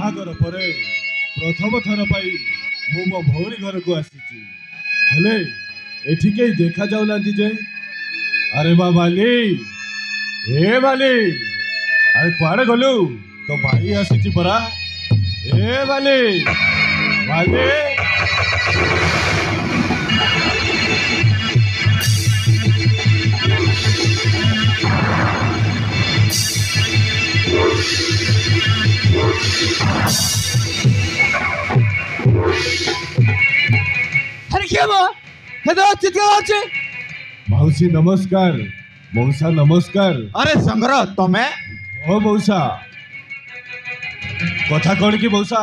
ବାହାଘର ପରେ ପ୍ରଥମ ଥର ପାଇଁ ମୁଁ ମୋ ଭଉଣୀ ଘରକୁ ଆସିଛି। ହେଲେ ଏଠି କେହି ଦେଖା ଯାଉନାହାନ୍ତି ଯେ। ଆରେ ବା ବାଲି, ଏ ବାଲି, ଆରେ କୁଆଡେ ଗଲୁ? ତୋ ଭାଇ ଆସିଛି ପରା। ଏ ବାଲି, ବାଲି। अरे क्या वो चित्कार अच्छे मौसी नमस्कार। मौसा नमस्कार। अरे संग्रह तमे ओ मौसा कथा कौन कि मौसा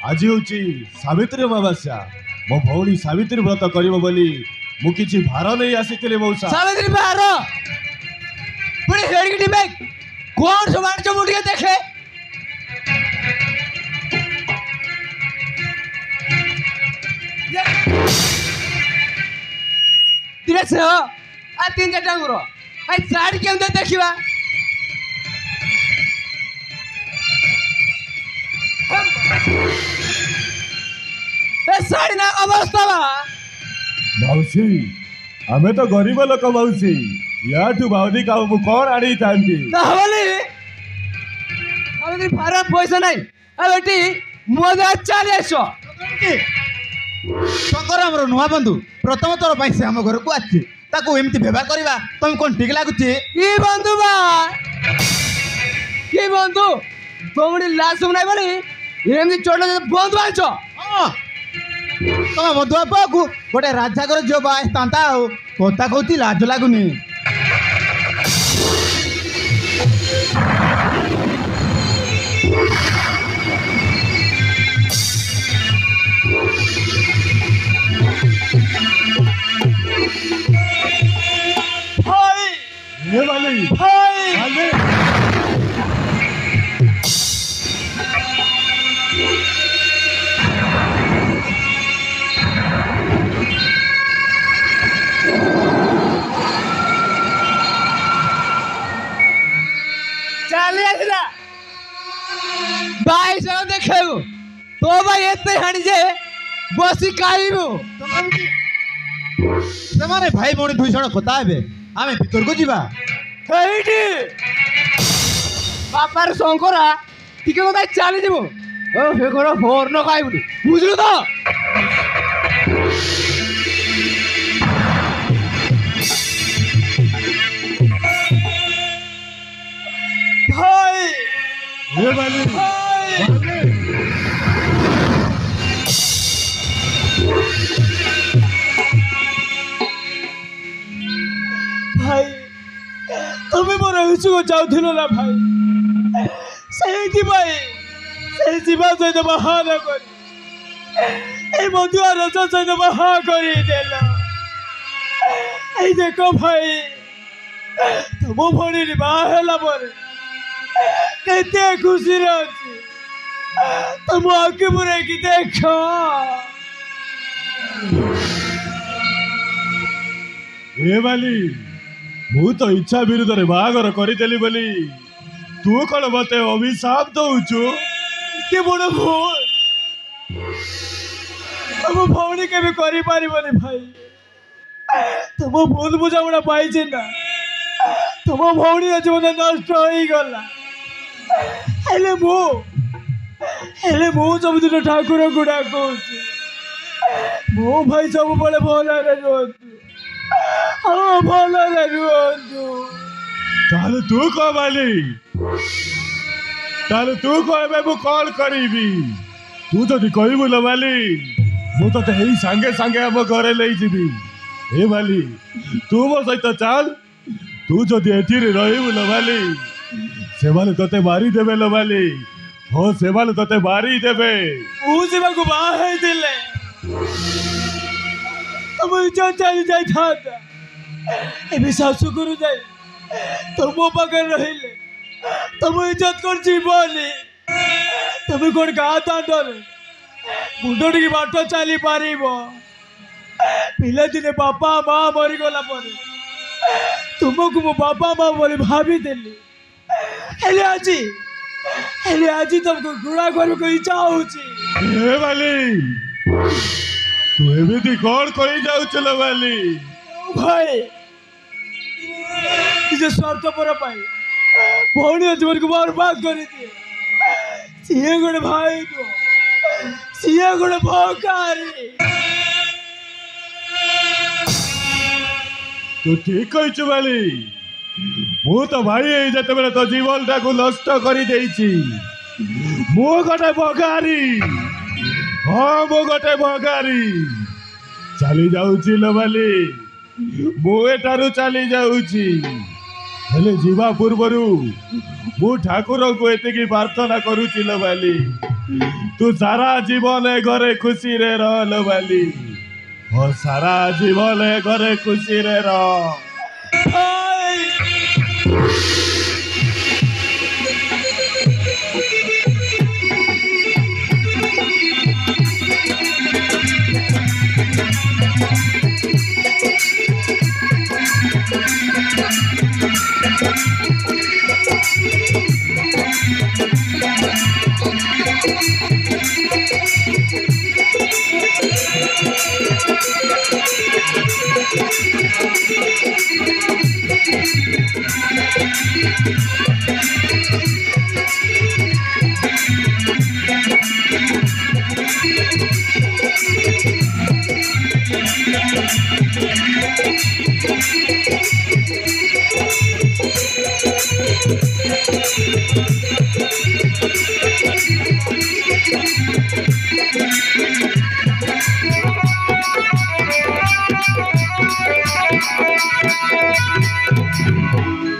आज हूँ सावित्री अमावास्या। मो भौणी सावित्री व्रत करिब बोली मु किछि भार नहीं आसी मौसा। सावित्री बाहर पुणी हेडगिटी बैग कौन सब आनिछ मु देखे। तीन चार गुर साड़ी केमती देखा साड़ी ना अवस्था मौसी आमे तो गरीब लोक मौसी याठू बाउदी का मु कौन आनी थांती भार पैसा ना बेटी मजा चली आस शंकर आमर नुआ बंधु प्रथम थर पर से आम घर को आसी एमती व्यवहार करवा तुम कौन ठीक लगुच कि बंधु बा कि बंधु तुम लास्ट नहीं बोली एमती चोट बंधु आछ तुम बंधु बापा को गोटे राजा घर झील बाता कथा कहती लाज लगुनि वाली भाई चली आसला भाई सब देखेबु तो भाई एते हाणी जे बसी खाइबु से भाई भौणी दुई जन कथा हे आम भीतर को जीवा बापार शंकरा टिके कथा चली जीव से घर भोर न खाइबुनि बुझलु तो भाई ये वाली भाई तुम्हें मोर हिसुको जाउथिलो ना भाई सेठी भाई से जीवा सहित बाहा न करी ए मधुआ रस सहित बाहा करी देला ए देखो भाई तुम भणी बाहा हेला पर केते खुशी रहछि तुम आके बुरे की देखो ए वाली मु तो इच्छा विरुद्ध रे बाहागर करिदेली बोली तू कौन मते अभिशाप दउछु के बड़ भूल तुम भौणी के भी करी पारिबनी भाई तुम भूल बुझामुड़ा पाइछि ना तुम भौणी जीवन नष्ट हो गला हेले मु सबदिन ठाकुर को डाकुछि मो भाई सब बड़े भलरे रुहतु हाँ भलरे रुहतु ताले तू कह वाली ताले तू कहबे मु कॉल करीबी तू जदि कहबु ल वाली मु तो यही सांगे सांगे हम घरे ले जीबी। ए वाली तू मो सहित चल तू जदि एठी रे रहिबु ल वाली सेवाले तते मारी देबे ल वाली हो सेवाले तते मारी देबे ऊ जीवा को बाहे दिले तुम इज्जत चली जाई था एबे सासु गुरु जाई तुम मो पाखे रहिले तुम इज्जत कर जीवनी तुम कौन गाता डरे मुंडटी की बाट चली पार पिला दिने बापा माँ मरीगला तुमको मो बापा माँ बोली भाभी देली आज ହେଲେ ଆଜି ତମକୁ ଘୃଣା କରିବାକୁ ଇଚ୍ଛା ହଉଛି। ଏ ବାଲି ତୁ ଏମିତି କଣ କହି ଯାଉଛୁ ଲୋ ବାଲି? ଭାଇ ନିଜ ସ୍ୱାର୍ଥପର ପାଇଁ ଭଉଣୀ ଜୀବନକୁ ବର୍ବାଦ କରିଦିଏ। ସିଏ ଗୋଟେ ଭାଇ ନୁହଁ, ସିଏ ଗୋଟେ ଭକାରୀ। ତୁ ଠିକ କହିଛୁ ବାଲି। ମୁଁ ତ ଭାଇ ହେଇ ଯେତେବେଳେ ତୋ ଜୀବନଟାକୁ ନଷ୍ଟ କରିଦେଇଛି। ମୁଁ ଗୋଟେ ଭଗାରୀ। ହଁ ମୁଁ ଗୋଟେ ଭଗାରୀ। ଚାଲି ଯାଉଛି ଲୋ ବାଲି, ମୁଁ ଏଠାରୁ ଚାଲି ଯାଉଛି। ହେଲେ ଯିବା ପୂର୍ବରୁ ମୁଁ ଠାକୁରଙ୍କୁ ଏତିକି ପ୍ରାର୍ଥନା କରୁଛି ଲୋ ବାଲି, ତୁ ସାରା ଜୀବନ ଏ ଘରେ ଖୁସିରେ ରହ ଲୋ ବାଲି। ଓ ସାରା ଜୀବନ ଏ ଘରେ ଖୁସିରେ ରହ।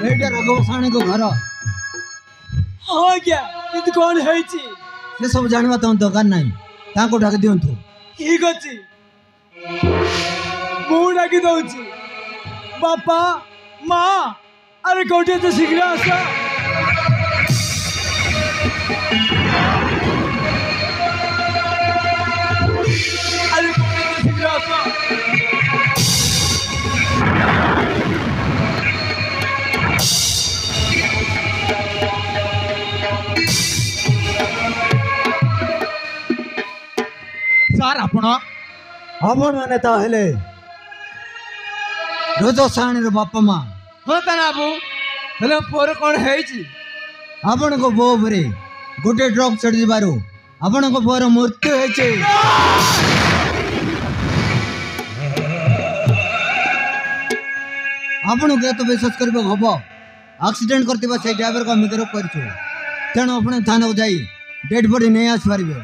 ଏଇଟା ରଘବସାଣୀଙ୍କ ଘର। ହଁ ଆଜ୍ଞା, କିନ୍ତୁ କଣ ହେଇଛି? ସେ ସବୁ ଜାଣିବା ତମ ଦରକାର ନାହିଁ, ତାଙ୍କୁ ଡାକି ଦିଅନ୍ତୁ। ଠିକ ଅଛି, ମୁଁ ଡାକି ଦଉଛି। ବାପା ମା, ଆରେ କୋଉଠି ଅଛ? ଶୀଘ୍ର ଆସ। ଆରେ କୋଉଠି ଅଛ? ଶୀଘ୍ର ଆସ। ସାର୍ ଆପଣ ଆପଣମାନେ ତାହେଲେ ରଜସାଣୀର ବାପା ମା? ହଁ ତା ବାବୁ, ହେଲେ ପୁଅର କ'ଣ ହେଇଛି? ଆପଣଙ୍କ ବୋଉ ଉପରେ ଗୋଟେ ଟ୍ରକ୍ ଚଢ଼ିଯିବାରୁ ଆପଣଙ୍କ ପୁଅର ମୃତ୍ୟୁ ହେଇଛି। ଆପଣଙ୍କୁ ଏତ ବିଶ୍ୱାସ କରିବାକୁ ହବ? ଆକ୍ସିଡେଣ୍ଟ କରିଥିବା ସେଇ ଡ୍ରାଇଭରକୁ ଆମେ ଗିରଫ କରିଛୁ, ତେଣୁ ଆପଣ ଥାନାକୁ ଯାଇ ଡେଡ୍ ବଡି ନେଇ ଆସିପାରିବେ।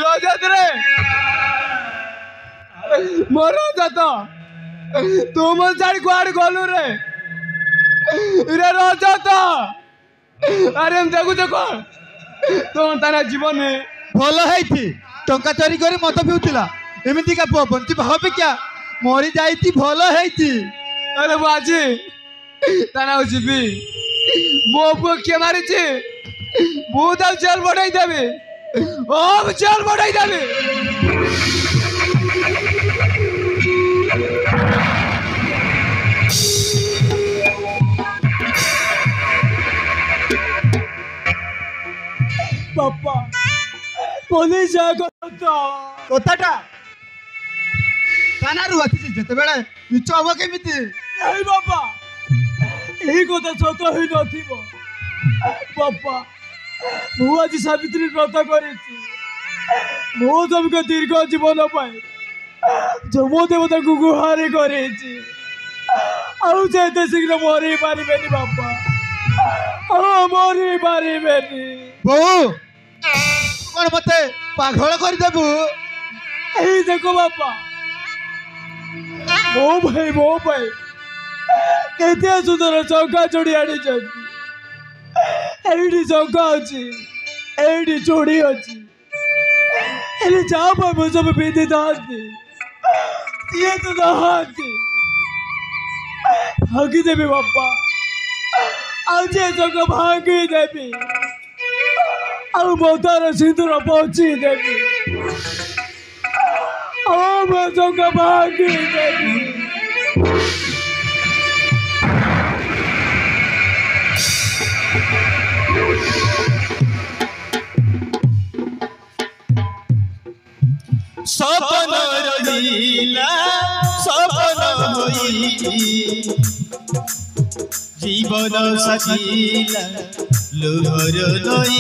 ରଜତରେ ମୋର ରଜତ, ତୁ ମୋ ଛାଡ଼ି କୁଆଡେ ଗଲୁ ରେ? ରଜତ, ଆରେ ଦେଖୁଛ କଣ ତୋ ତାର ଜୀବନ ଭଲ ହେଇଛି, ଟଙ୍କା ଚୋରି କରି ମଦ ପିଉଥିଲା, ଏମିତିକା ପୁଅ ବଞ୍ଚିବା ଅପେକ୍ଷା ମରି ଯାଇଛି ଭଲ ହେଇଛି। ଆରେ ମୁଁ ଆଜି ତାର ଯିବି। ମୋ ପୁଅ କିଏ ମାରିଛି ମୁଁ ତାକୁ ଜେଲ ପଠାଇ ଦେବି। ମୁଁ ଜେଲ ପଠାଇ ଦେବି। ବାପା ପୋଲିସ କଥାଟା ଥାନାରୁ ଆସିଛି ଯେତେବେଳେ ମିଛ ହବ କେମିତି? ନାଇଁ ବାପା, এই কথা সত হয়ে নথিব। বাপা ମୁଁ ଆଜି ସାବିତ୍ରୀ ବ୍ରତ କରିଛି। ମୋ ସ୍ୱାମୀଙ୍କ ଦୀର୍ଘ ଜୀବନ ପାଇଁ ଯମ ଦେବତାଙ୍କୁ ଗୁହାରି କରିଛି। ଆଉ ସେ ଏତେ ଶୀଘ୍ର ମରି ପାରିବେନି ବାପା, ଆଉ ମରି ପାରିବେନି। ବୋଉ କ'ଣ ମତେ ପାଗଳ କରିଦେବୁ? ଏଇ ଦେଖ ବାପା, ମୋ ପାଇଁ କେତେ ସୁନ୍ଦର ଚଙ୍କା ଚୁଡ଼ି ଆଣିଛନ୍ତି। ଏଇଠି ଚଙ୍କା ଅଛି, ଏଇଠି ଚୁଡ଼ି ଅଛି, ହେଲେ ଯାହା ପାଇଁ ମୁଁ ସବୁ ପିନ୍ଧିଥାନ୍ତି ସିଏ ତ ନାହାନ୍ତି। ଭାଙ୍ଗିଦେବି ବାପା, ଆଜି ଏ ଚଙ୍କା ଭାଙ୍ଗିଦେବି, ଆଉ ମଥାର ସିନ୍ଦୁର ପୋଛିଦେବି, ଆଉ ମୋ ଚଙ୍କା ଭାଙ୍ଗିଦେବି। सपन रहिला सपन होई जीवन साथिला लोहर नई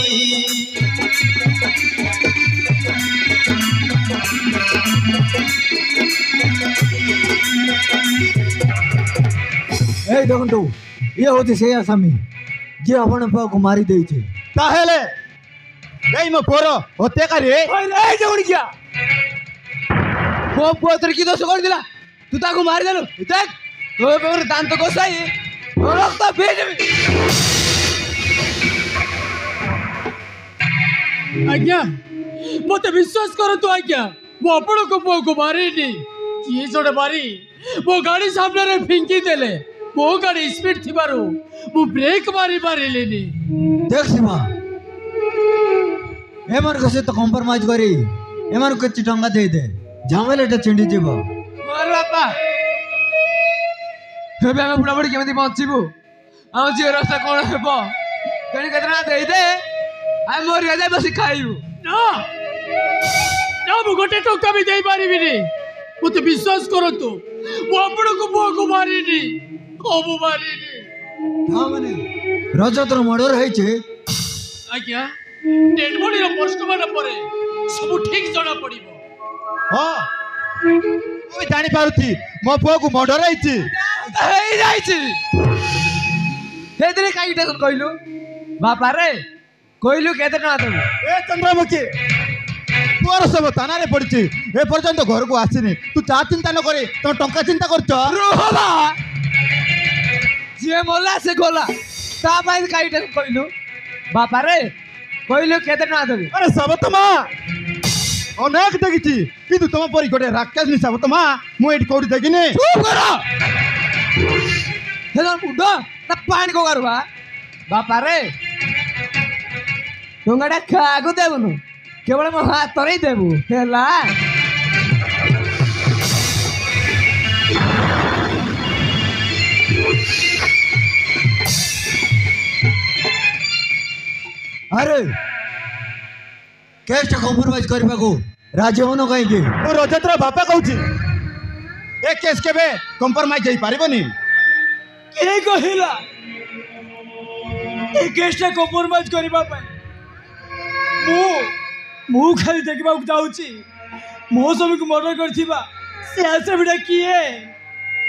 এই দেখুন তো ইয়ে হচ্ছে সেই আসামি যে আপনার পাওয়াকে মারি দিয়েছে। তাহলে এই মো পর হতে কারে এই যেমন কিয়া পুଅ ପୁଅ ତୋର କି ଦୋଷ କରିଥିଲା ତୁ ତାକୁ ମାରିଦେଲୁ ଦେଖ ତୋ ପାଖରେ ଦାନ୍ତ କଷାଇ ରକ୍ତ ପିଇଦେବି। ଆଜ୍ଞା ମତେ ବିଶ୍ୱାସ କରନ୍ତୁ ଆଜ୍ଞା ମୁଁ ଆପଣଙ୍କ ପୁଅକୁ ମାରିନି କିଏ ଜଣେ ମାରି ମୋ ଗାଡ଼ି ସାମ୍ନାରେ ଫିଙ୍କି ଦେଲେ ମୋ ଗାଡ଼ି ସ୍ପିଡ୍ ଥିବାରୁ ମୁଁ ବ୍ରେକ୍ ମାରି ପାରିଲିନି। দেখ সীমা এমানক সହିତ কম্প্রোমাইজ করি এমানক কিছু টঙ্কা দিয়ে দে ঝামেলাটা চিন্ডি যাব। আরে বাপা ଏବେ ଆମେ ବୁଢ଼ାବୁଢ଼ୀ କେମିତି ବଞ୍ଚିବୁ ଆମ ଝିଅ ରାସ୍ତା କ'ଣ ହେବ ତେଣୁ କେତେ ଟଙ୍କା ଦେଇଦେ ଆମେ ମରିବା ଯାଇ ବସି ଖାଇବୁ। ନା ମୁଁ ଗୋଟେ ଟଙ୍କା ବି ଦେଇପାରିବିନି ମୋତେ ବିଶ୍ୱାସ କରନ୍ତୁ ମୁଁ ଆପଣଙ୍କ ପୁଅକୁ ମାରିନି ମୁଁ ମାରିନି। हाँ मैंने रजतर मर्डर ହେଇଛି। ଆଜ୍ଞା ଡେଡ୍ ବଡିର ପୋଷ୍ଟମର୍ଟମ ପରେ ସବୁ ଠିକ୍ ଜଣା ପଡ଼ିବ। ହଁ ମୁଁ ଜାଣି ପାରୁଛି ମୋ ପୁଅକୁ ମର୍ଡର ହେଇଛି। ହେଇଯାଇଛି ସେଇଥିରେ କାହିଁକି ଟେନସନ୍ କହିଲୁ ବାପାରେ କହିଲୁ କେତେ ଟଙ୍କା ଦେବୁ। ଏ ଚନ୍ଦ୍ରମୁଖୀ ପୁଅର ସବୁ ଥାନାରେ ପଡ଼ିଛି ଏ ପର୍ଯ୍ୟନ୍ତ ଘରକୁ ଆସିନି ତୁ ଚା ଚିନ୍ତା ନ କରି ତମେ ଟଙ୍କା ଚିନ୍ତା କରୁଛ। ରୁହବା ଯିଏ ମଲା ସେ ଗଲା ତା ପାଇଁ କାହିଁକି ଟେନସନ୍ କହିଲୁ ବାପାରେ କହିଲୁ କେତେ ଟଙ୍କା ଦେବୁ। ଆରେ ସାବତମା ଅନେକ ଦେଖିଛି କିନ୍ତୁ ତମ ପରି ଗୋଟେ ରାକ୍ଷସୀ ସାବତମା ମୁଁ ଏଇଠି କୋଉଠି ଦେଖିନି। ଚୁପ୍ କର ହେଲା ମୁଣ୍ଡ ନା ପାଣି କଗାରୁ ବାପାରେ ଟଙ୍କାଟା କାହାକୁ ଦେବୁନୁ କେବଳ ମୋ ହାତରେ ହିଁ ଦେବୁ ହେଲା। अरे केसटा कम्प्रोमाइज करबा को राजी होनो कहीं के ମୁଁ ରଜତର ବାପା କହୁଛି ଏ କେସ୍ କେବେ କମ୍ପ୍ରମାଇଜ ହେଇପାରିବନି। କିଏ କହିଲା ଏ କେସଟା କମ୍ପ୍ରମାଇଜ କରିବା ପାଇଁ ମୁଁ ଖାଲି ଦେଖିବାକୁ ଚାହୁଁଛି ମୋ ସ୍ୱାମୀକୁ ମର୍ଡର କରିଥିବା ସେ ଆସାମୀଟା କିଏ।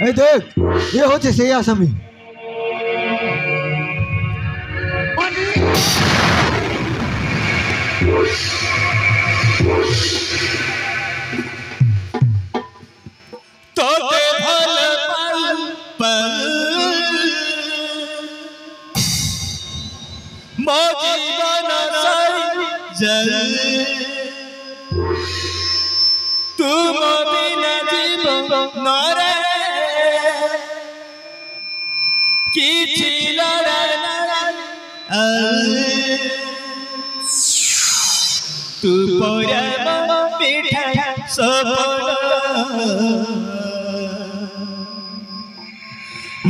ए देख ये होचे से आसामी तोते भल मो जीवन तुम बिना जीवन नरे किछि तू परम पिठा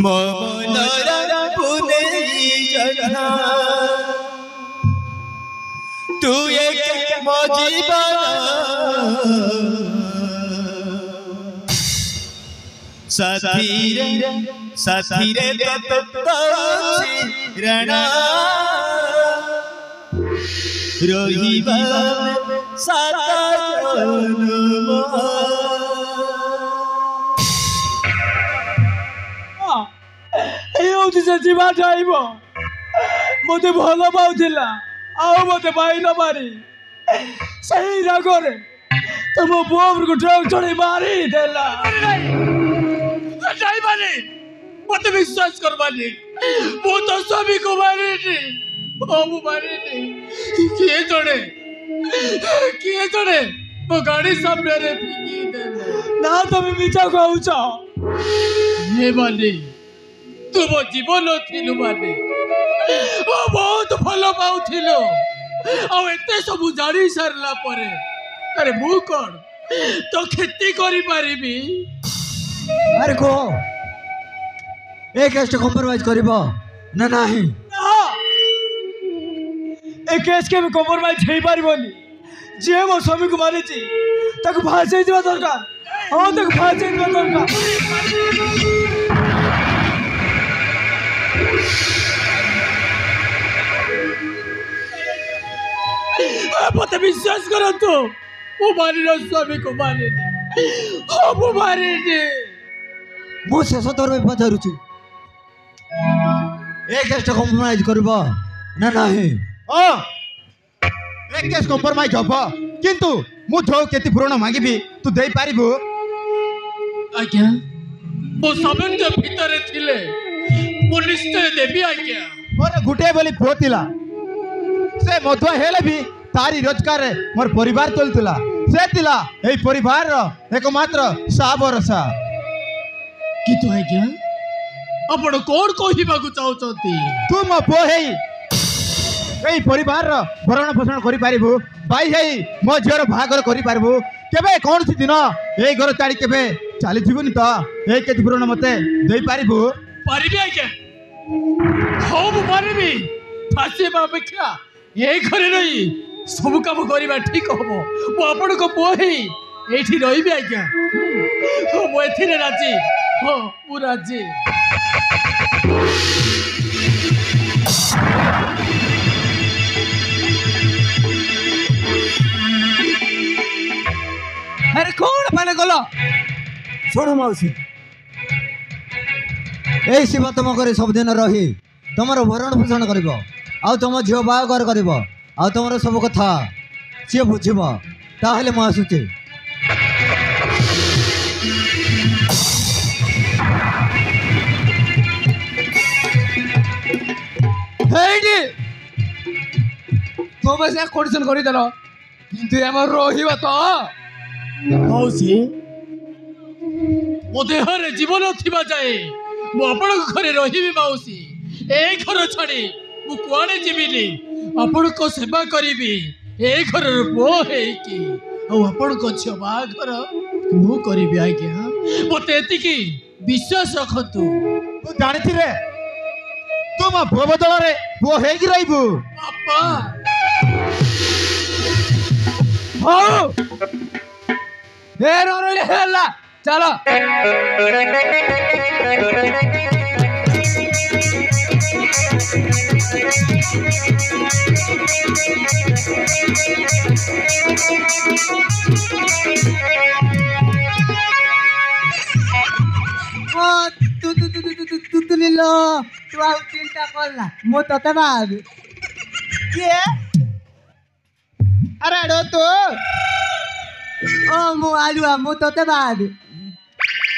मनर पुने जना तू एक मो जीवन साथी रे रणा रोहिबा साता जन्म से जीवा जाइब मत भल पाला मत पाई न पारी सही रागरे तुम पुआ को ट्रक चढ़ी मारी देला मत विश्वास करवानी मु तो स्वामी को मारी किए जड़े मो गाड़ी सामने रे फिंगी देले ना तुम मिछा कहूछ ये मानी तू मो जीवन थिलु माने ओ बहुत भल पाउथिलु आ एते सब जानी सरला परे अरे मु कोन तो खेती करी पारिबी। अरे को एक केस कम्प्रोमाइज करबो ना नाही ए केस के भी कम्प्रोमाइज हो पारिबनी जे मो स्वामी को मारिची ताको फांसी दिबा दरकार हां ताको फांसी दिबा दरकार मत विश्वास करतो वो मारी स्वामी को मारे हाँ वो मारे मु शेष थर में पचारुची ए केस कम्प्रोमाइज करबो ना नहीं हाँ एक केस कम्प्रोमाइज हम किंतु मु जो केती पूर्ण मांगिबी तू दे पारिबु आज्ञा वो सबन के भीतर थिले वो निश्चय देबी आज्ञा मोर गुटे बोली पुओ थिला से मधुआ हेले भी तारी रोजगार मोर परिवार चलुला से थिला एई परिवार रो एकमात्र साबरसा कितु आज्ञा आपण कोन कहिबाकू चाहउछंती तू मो पुओ हेई एई परिवार रो भरण पोषण करि पारिबु भाई हेई मो झियर भागर करि पारिबु केबे कोन सी दिन एई घर चाडी केबे चाली थिबुनी त एई केती पूर्ण मते देई पारिबु पारिबी आज्ञा हो मु पारिबी फांसी अपेक्षा ए घरे रही सब काम करवा ठीक हम मु आपण को पुओ हेई एठी रहिबी आज्ञा हो मु एथिरे राजी हो मु राजी अरे कौन माने गलो छोड़ मौसी ए शिव तुम करे सब दिन रही तुमर भरण पोषण करिवो आ तुम झियो बाहागर करिवो आ तुमर सब कथा सी बुझिबो ताहले म आसुचे हेडी तुम से कंडीशन करि देलो किंतु हमर रहिबा तो मौसी मो देहरे जीवन थिबा जाए मो आपण घरे रहिबी मौसी ए घर छाड़ी मु कुआडे जीविनी आपण को सेवा करिबी ए घर पो हे की आ आपण को छबा घर मु करिबी आज्ञा मते एतिकी विश्वास रखतु तू जानिथि रे तू मो पुओ बदल रे पुओ हेगी रहिबु पापा हां हे रो हेला चलो तू लीलो तू आउ चिंता करला मो तते बाद के अरे डो तू ओ मो आलुआ मो तते बाद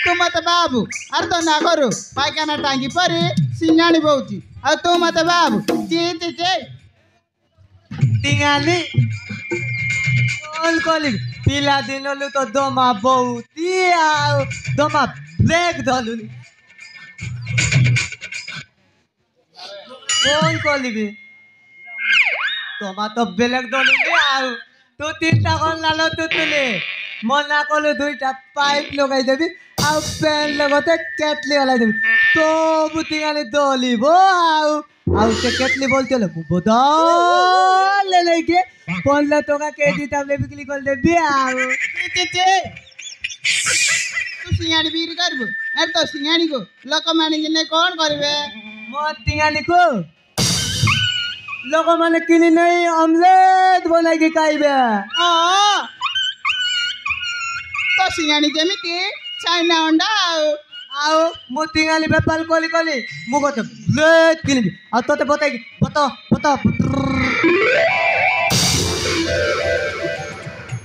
तू मत बाबू अरे तो ना करू पायखाना टांगी परी सिंगाणी बहुती और तू मत बाबू चीती चे टिंगाली कौन कॉलिंग पिला दिन लु तो दमा बहुती आउ दमा ब्रेक धलु कौन कॉलिंग दमा तो ब्रेक धलु आउ तू तीनटा कौन लालो तू तुले मना कलु दुईटा पाइप लगाई देबी आउ पेन लगते केटली वाला देबी तो बुतिगाली दलिबो आउ से केटली बोलते लो बदल ले लेके पनला टका के दिताम ले बिक्री कर देबी आउ चीती चे तू सिंगाणी बीर करबो अरे तो सिंगाणी को लोक माने ने कौन करबे मो तिगाली को लोग माने किनी नहीं ऑमलेट बनाई के खाइबे हां तो सिंगाणी जेमिति चाइना अंडा आउ मो तिगाली बेपाल कोली कोली मो गते ब्लेड किनी आ तोते बताई बता बता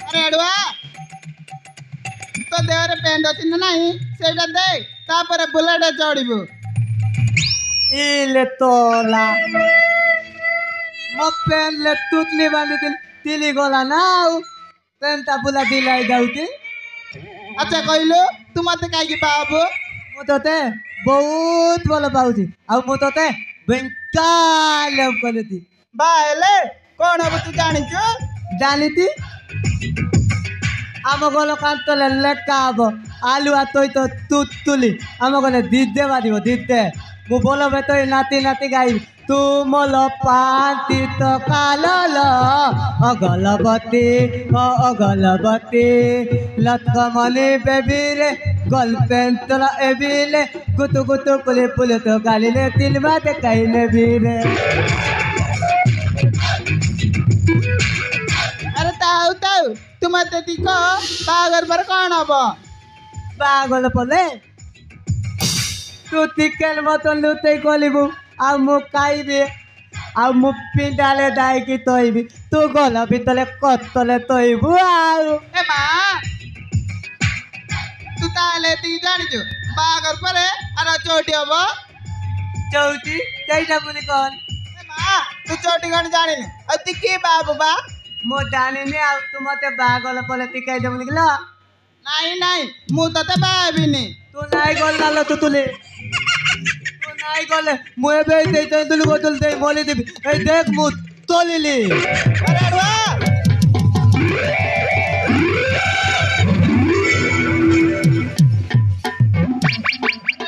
अरे अडवा तो देहरे पेंड अछि ना नहीं सेटा दे तापर बुलेट चढ़िबो इले तोला मो पेन ले टूटली बांधी तिली गला ना पेनटा बुला दिलाई दाउती अच्छा कहलो तू मते काई की बाबू मो तते बहुत भल पाउची आ मो तते बेंकाल करती बाहेले कौन अब तू जानी छो जानीती आम गल कांतले लेका हब आलू आ तो तुतुली आम गले दिदे बादिबो दिदे ମୁଁ ବୋଲ ବେତ ନାତି ନାତି ଗାଇବି ତୁ ମୋଲ ପାନ୍ତି ତ କାଲଲ ଅଗଲବତୀ ଅଗଲବତୀ ଲତକମଲି ବେବିରେ ଗଲପେନ୍ତଲ ଏବିଲେ ଗୁତୁ ଗୁତୁ ପୁଲି ପୁଲି ତ ଗାଲିଲେ ତିଲମା ଦେଖାଇଲେ ବିରେ अरे ताऊ ताऊ तू मत दिखो बागर पर कौन हब ପାଗଲ ପଲେ ତୁ ଟିକେଲ ମତନ ଲୁତେଇ କଲିବୁ ଆଉ ମୁଁ ଖାଇବି ଆଉ ମୁଁ ପିଣ୍ଡାଲେ ଦାଇକି ତୋଇବି ତୁ ଗଲ ଭିତରେ କତଲେ ତୋଇବୁ ଆଉ ए मां तू ताले ती जानी जो बागर पर अरे चोटी हब ଚଉଟି ସେଇଟା ପୁଣି କଣ ए मां तू चोटी कौन जानी अब ती की बाबू बा ମୁଁ ଜାଣିନି ଆଉ ତୁ ମତେ ପାଗଲ ପଲେ ଟିକାଇ ଦେବୁନି କିଲ नहीं नहीं मु तते बाबिनी ତୁ ନାଇଁ ଗଲାଲ ତୁତୁଲି ତୁ ନାଇଁ ଗଲେ ମୁଁ ଏବେ ଦେଇ ତେନ୍ତୁଲି ବୋତଲ ଦେଇ ମଲି ଦେବି ଏଇ ଦେଖ ମୁଁ ତୋଲିଲି अरे अड़वा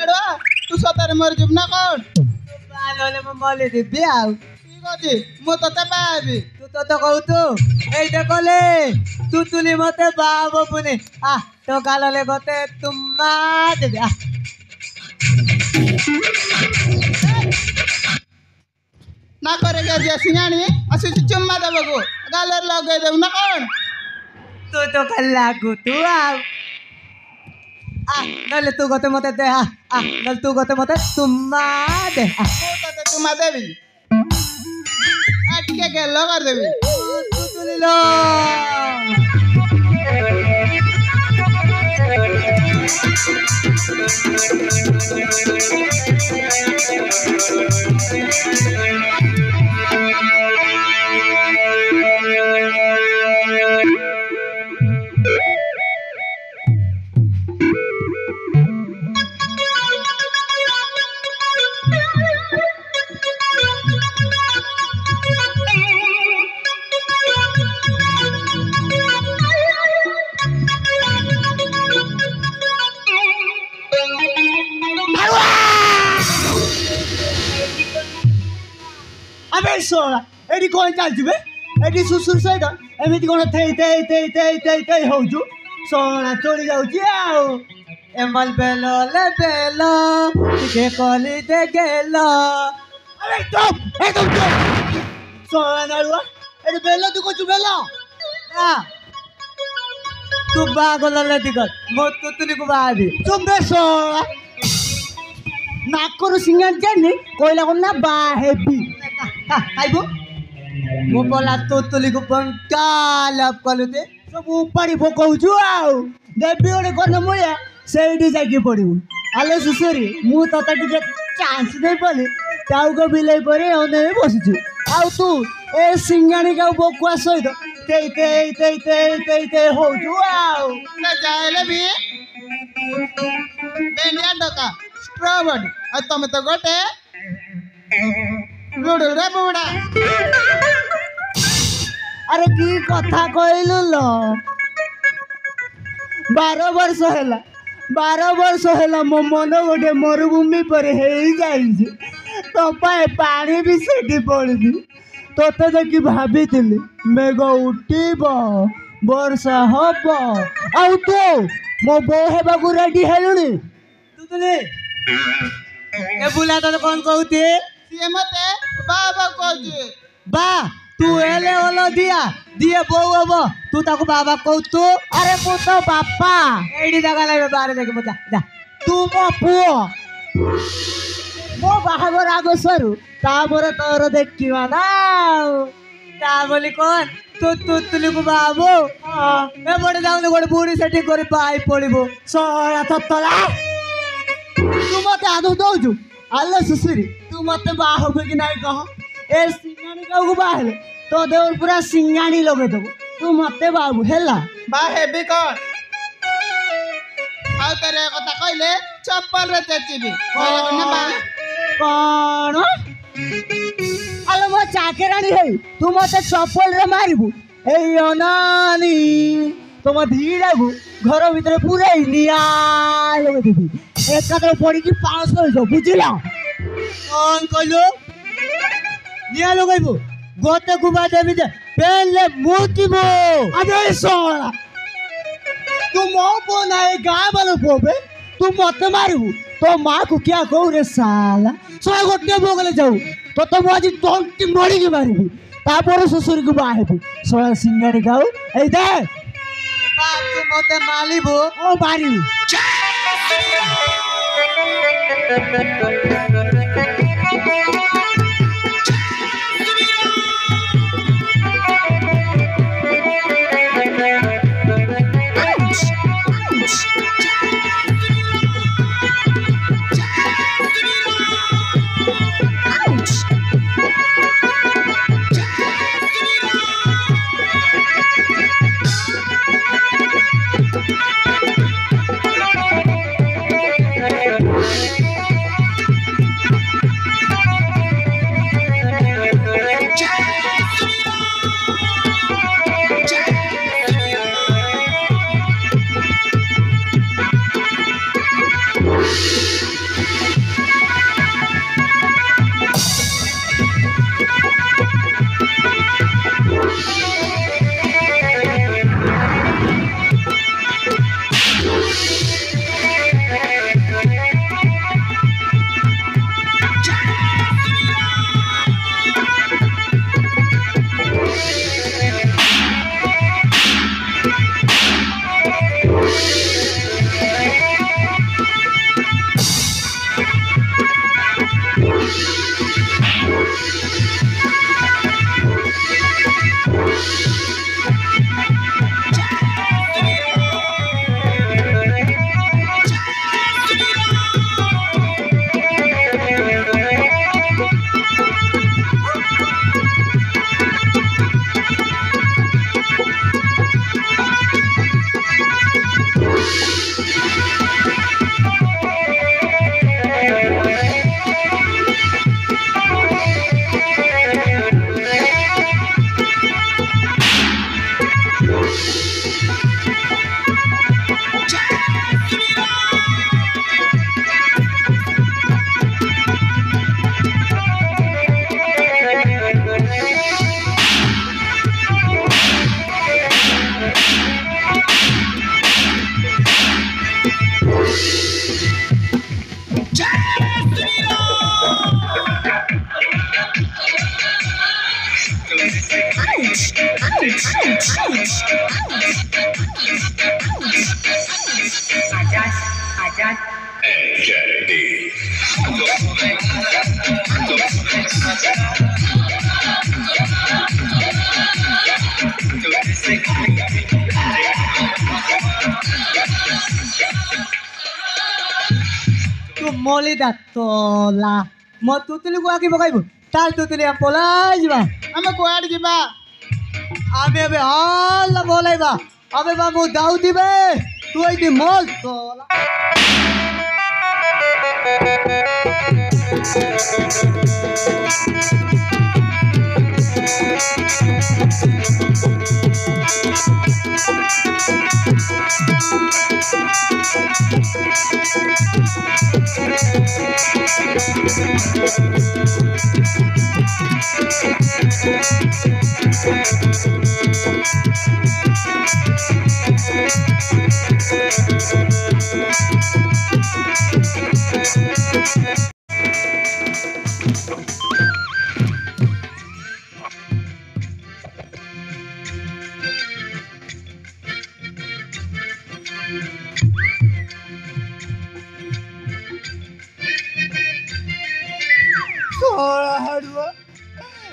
अड़वा तू सतरे मर जिब ना कौन ପାଗଲେ ମୁଁ ମଲି ଦେବି ଆଉ ठीक अछि मु तते बाबी ତୁ ତ କହୁଛୁ ଏଇଟା କଲେ ତୁ ତୁଲି ମତେ ବାବ ପୁନି ଆ ତ ଗାଲଲେ ଗତେ ତୁମା ଦେବି ଆ ना करेगा जे सिंगानी असि चुम्मा देबगो गालर लगे देब ना कौन ତୁ ତ ଖାଲି ଲାଗୁ ତୁ ଆଉ ଆ ନହେଲେ ତୁ ଗତେ ମତେ ଦେ ଆ ନହେଲେ ତୁ ଗତେ ମତେ ତୁମା ଦେ ଆ मु तते चुम्मा देबी अटके गेलो कर देबी ତୁ ତୁଲିଲ আবে শোনা এটি কোন চালছি বে এটি সুসুর সহিত এমিতি কোন থেই থেই থেই থেই থেই থেই হউছু শোনা চলি যাଉଛି ଆଉ এমল বেলো লে বেলো ଟିକେ কলি দে গেল আরে চুপ একদম চুপ শোনা নাড়ুয়া এটি বেল তুই কছু বেল না তু বাগললে দিগত মো তুতুলিକୁ ବାହାବି চুপ বে শোনা নাকରୁ সিঙ্গার জানি কইলা কোন না বা হেবি ଖାଇବୁ ମୁଁ ପଲା ତୁତୁଲିକୁ ପଙ୍କାଲାପ କଲୁ ଦେ ସବୁ ଉପାଡ଼ି ପକଉଛୁ ଆଉ ଦେବି ଗୋଟେ କନ ମୂଳିଆ ସେଇଠି ଯାଇକି ପଡ଼ିବୁ ଆଲେ ସୁଶରୀ ମୁଁ ତତେ ଟିକେ ଚାନ୍ସ ଦେଇ ପଲି ତାଉକ ବିଲେଇ ପରି ଅନେଇ ବସିଛୁ ଆଉ ତୁ ଏ ସିଙ୍ଗାଣିକା ବକୁଆ ସହିତ ତେଇ ତେଇ ତେଇ ତେଇ ତେଇ ତେଇ ହଉଛୁ ଆଉ ना जायले भी बेंडिया डका स्ट्रॉबेरी आ तमे तो गोटे लुडुल रे बुड़ा ଆରେ କି କଥା କହିଲୁ ଲ 12 ବର୍ଷ ହେଲା ମୋ ମନ ଗୋଟେ ମରୁଭୂମି ପରେ ହେଇଯାଇଛି ତୋ ପାଇଁ ପାଣି ବି ସେଠି ପଡ଼ିନି ତୋତେ ଦେଖି ଭାବିଥିଲି ମେଘ ଉଠିବ ବର୍ଷା ହବ ଆଉ ତୁ ମୋ ବୋଉ ହେବାକୁ ରେଡି ହେଲୁଣି ତୁତୁଲି ଏ ବୁଲା ତତେ କଣ କହୁଛି ସିଏ ମତେ ବାବା କହୁଛି ବା ତୁ ହେଲେ ଓଲ ଦିଏ ବୋଉ ହବ ତୁ ତାକୁ ବାବା କହୁଛୁ ଆରେ ମୁଁ ତ ବାପା ଏଇଠି ଜାଗା ଲାଗିବ ବାହାରେ ଦେଖି ମଜା ଯା ତୁ ମୋ ପୁଅ ମୋ ବାହାଘର ଆଗ ସରୁ ତାପରେ ତୋର ଦେଖିବା ନା ଆଉ ତା ବୋଲି କଣ ତୁ ତୁତୁଲିକୁ ବାବୁ ଏପଟେ ଯାଉନି ଗୋଟେ ବୁଢୀ ସେଠି କରି ପାଇ ପଡିବୁ ଶଳା ତତଲା ତୁ ମତେ ଆଦৌ ଦଉଛୁ ଆଲେ ସୁଶୁରୀ ତୁ ମତେ ବାହା ହବୁ କି ନାଇଁ କହ ଏ ସିଙ୍ଗାଣି କାହାକୁ ବାହା ହେଲେ ତୋ ଦେହରେ ପୁରା ସିଙ୍ଗାଣି ଲଗେଇଦବୁ ତୁ ମତେ ବାବୁ ହେଲା बा हेबी कौन आउ तेरे कथा कहले चप्पल रे चेचिबी कहले कोने बा କଣ ଆଲୋ ମୋ ଚାକେରାଣୀ ହେଇ ତୁ ମତେ ଚପଲରେ ମାରିବୁ ଏଇ ଅନାନି ତମ ଭିଡ଼ାକୁ ଘର ଭିତରେ ପୁରେଇ ନିଆଁ ଲଗେଇଦେବି ଏକାଥରେ ପଡ଼ିକି 500 ହେଇଯିବ ବୁଝିଲ कौन कहलो निया लगाइबो गोते घुमा देबी जे पहले मुतिबो अबे सोना तू मो बनाए गाय वालों को बे तू मत मारू तो माँ को क्या कहू रे साला सोया गोटे बोगले जाऊ तो आज तंटी मरी की मारिबी तापर ससुर को बाहेबी सोया सिंगाड़ी खाऊ ए दे बाप तू मते मालिबो ओ मारी तू मोली दा तोला म तुतली को आके बगाइबो ताल तुतली हम पलाई जिबा हमें कुआड़ जीवा आबे अबे हाल बोलाइबा अबे बाबू दाऊ दिबे तू आई दे मोल तोला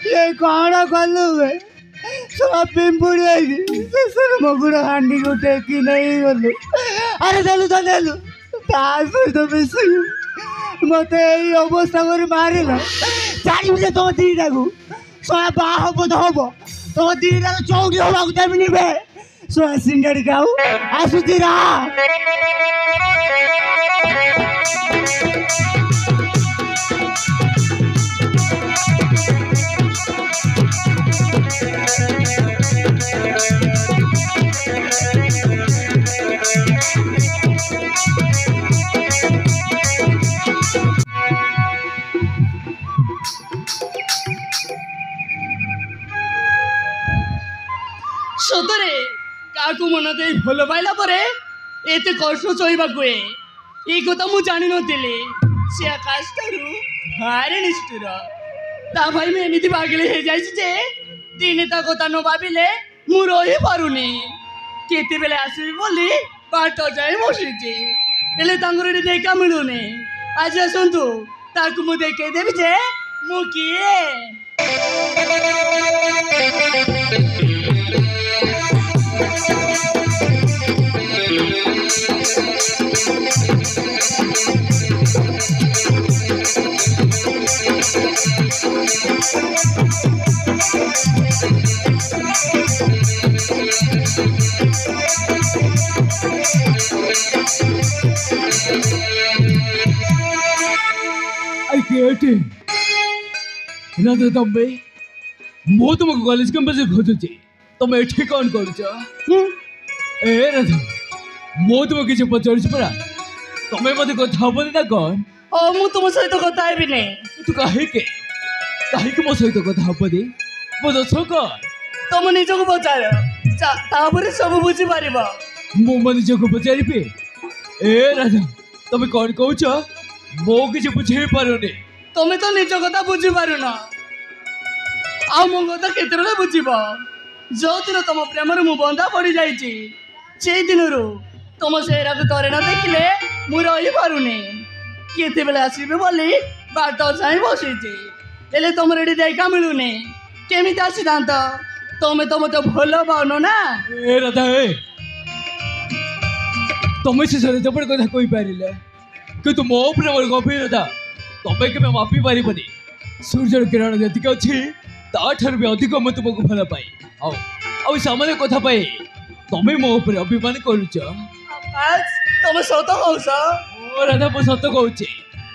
ये कौन कलु है सब पिंपुड़ी ससुर मगुड़ हांडी को टेकी नहीं गलु अरे देलु तो देलु सहित मिस मत अवस्था कर मारिल चार बजे तुम दीटा को शहे बाहब तो हम तुम दीटा चौकी हवा देवी बे शहे सिंगाड़ी खाऊ आसुची ସତରେ କାହାକୁ ମନ ଦେଇ ଭଲ ପାଇଲା ପରେ ଏତେ କଷ୍ଟ ସହିବାକୁ ହୁଏ ଏଇ କଥା ମୁଁ ଜାଣିନଥିଲି। ସେ ଆକାଶ ଠାରୁ ଭାରି ନିଷ୍ଠୁର। ତା ଭାଇ ମୁଁ ଏମିତି ପାଗଳି ହେଇଯାଇଛି ଯେ ଦିନେ ତା କଥା ନ ଭାବିଲେ ମୁଁ ରହିପାରୁନି। କେତେବେଳେ ଆସିବି ବୋଲି ବାଟ ଯାଇ ବସିଛି, ହେଲେ ତାଙ୍କର ଏଠି ଦେଖା ମିଳୁନି। ଆଜି ଆସନ୍ତୁ, ତାକୁ ମୁଁ ଦେଖେଇ ଦେବି ଯେ ମୁଁ କିଏ। राधा तम्बे मो तुमको कॉलेज कैंपस खोजुची तुम एठी कौन करूच? ए राधा मो तुमको किसी पचारुच परा तुम मते कथा हबनी ना कौन? ମୁଁ ତୁମ ସହିତ କଥା ହେବିନି। तू काहे मो सहित कथा हबनी? मो दोष कौन? ତମ ନିଜକୁ ପଚାର, ତାପରେ ସବୁ ବୁଝିପାରିବ। मो मन निजको पचारिबे। ए राधा तुम कौन कहूच? मो किसी बुझे पारुनी। ତମେ ତ ନିଜ କଥା ବୁଝିପାରୁନ, ଆଉ ମୋ କଥା କେତେବେଳେ ବୁଝିବ? ଯୋଉଦିନ ତମ ପ୍ରେମରେ ମୁଁ ବନ୍ଧା ପଡ଼ିଯାଇଛି ସେଇ ଦିନରୁ ତମ ଚେହେରାକୁ ଥରେ ନ ଦେଖିଲେ ମୁଁ ରହିପାରୁନି। କେତେବେଳେ ଆସିବେ ବୋଲି ବାଟ ଚାହିଁ ବସିଛି, ହେଲେ ତମର ଏଠି ଦେଖା ମିଳୁନି। କେମିତି ଆସିଥାନ୍ତ? ତମେ ତ ମତେ ଭଲ ପାଉନ ନା। ए राधा ए तुम से सरे जबर कथा कहि पारिले कि मो प्रेम गभीरता तुम के मापी पारिबनी। सूर्यर किरण जतिक अच्छी ताठार भी अधिक मैं तुमको भल पाए आउ सामान्य कथा पाए तुम मो ऊपर अभिमान करुच। ତମେ ସତ କହୁଛ? ओ राधा मो सत कहूँ।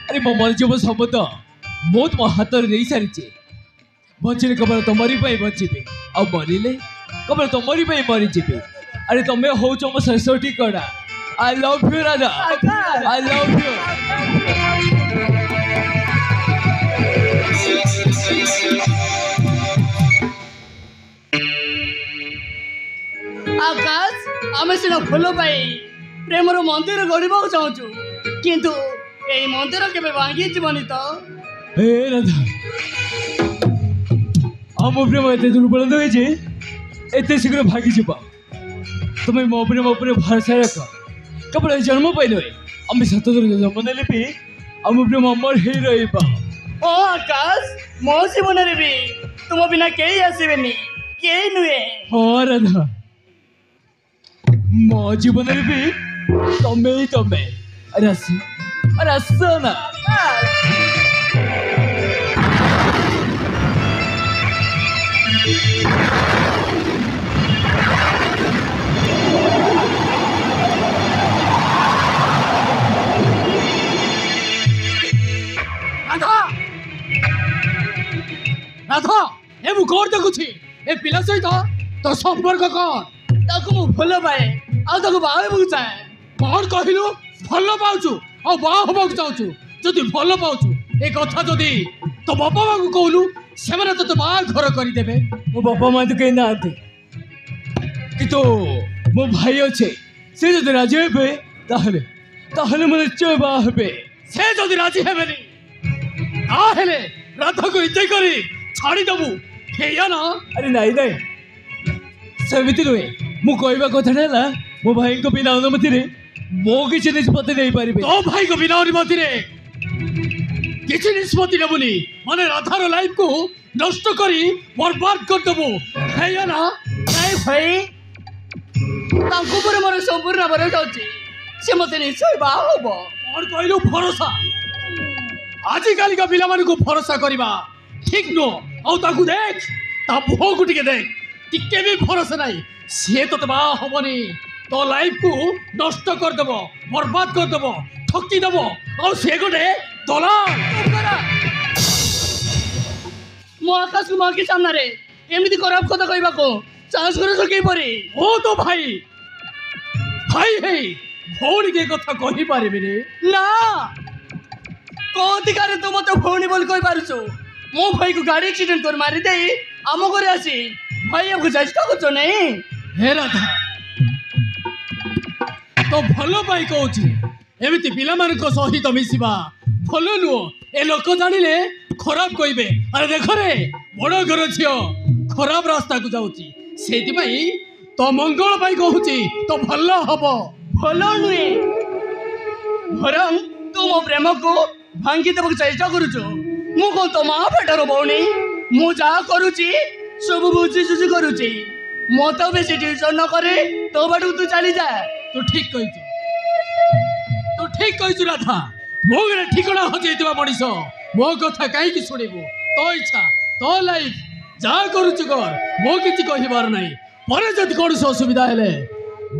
अरे मो मन जीव सब तो मो तुम हाथ में नहीं सारी बचिले केवल तुमरी बचिबे आ मरिले केवल तुमरी मरीजी। अरे तुम हूँ मो शेष ठिकाना। I love you Radha, I love you. आकाश आमे सिना फल पाई प्रेमर मंदिर गढ़ा चाहूँ, किंतु यही मंदिर केबे भांगी जीवनी तो। ए राधा आम प्रेम एत दुर्बल नुहे एत शीघ्र भागी जा। तुम्हें मो प्रेम भरोसा रख। केवल जन्म पाई नुहे आम सत जन्म ने भी आम प्रेम अमर ही रहा। ओ आकाश मो जीवन भी तुम बिना कई आसबेनि, कई नुहे। हाँ राधा मो जीवन भी तमें ही तमें। अरे आस ना। राधा राधा ए मु कोर देखुछि ए पिला सहित तो संपर्क कौन? ताको मु भल पाए आ ताको बाहे बु चाहे। कौन कहिलु? भल पाउछु आ बा होबक चाहछु। जदि भल पाउछु ए कथा जदि तो बापा मां को कहलु से माने तो बा घर करि देबे। मो बापा माँ तो कहीं ना कि तो मो भाई अच्छे से जो राजी हे ताहले मैं निश्चय बाहे। से जदि राजी हेबेनि ताहेले राधा को इते करी छाड़ी दबु हेया ना। अरे नहीं सेमिति नुहे मु कहवा कथा मो भाई को बिना अनुमति रे मो किसी निष्पत्ति नहीं पारि। तो भाई को बिना अनुमति रे किसी निष्पत्ति नेबुनी माने राधार लाइफ को नष्ट करी बर्बाद कर देबो हेया ना। नहीं भाई तांको पर मोर संपूर्ण भरोसा अछि, से मते निश्चय बा होबो। और कहलु भरोसा? आजिकाली का पिला को भरोसा करवा ठीक नो। आउ ताकू देख ता मुह को टिके देख टिके भी भरोसा नहीं। सी तो बा हेनी तो लाइफ को नष्ट कर देव, बर्बाद कर देव, ठकी देव। और से गोटे दलाल मो आकाश को माँ के सामने रे एमती खराब कथा कहवा को साहस कर कई परी। ओ तो भाई भाई है भौणी के कथा कही पारिबे ना। कौतिकार तू मत भौणी बोल कही पारुछु? मो भाई को गाड़ी एक्सीडेंट कर मारी दे आम घर आसी भाई को चेष्टा कर नहीं। हे राधा तो भल पाई कहूँ एमती पिलाମାନଙ୍କ सहित मिसिबा भल नुह ए लोक जानिले खराब कहबे अरे देख रे बड़ घर झियो खराब रास्ता को जाऊँगी से तो मंगल पाई कहूँ तो भल हम भल नुहे बरं तू मो प्रेम को भांगी देवाक चेष्टा करुचु मु कौन तो माँ पेटर भौणी मु जहाँ करुची सब बुझी सुझी करुची मत बेसी ट्यूशन न करे तो बाटू तू चली जा तू ठीक कहीचु राधा मो घरे ठिकଣା हजैथिबा मनीष मो कथा कहीं शुणिबु तो इच्छा तो लाइफ जहाँ करुचु कर मो किछि कहिबार नाही परे जदि कौन असुविधा हेले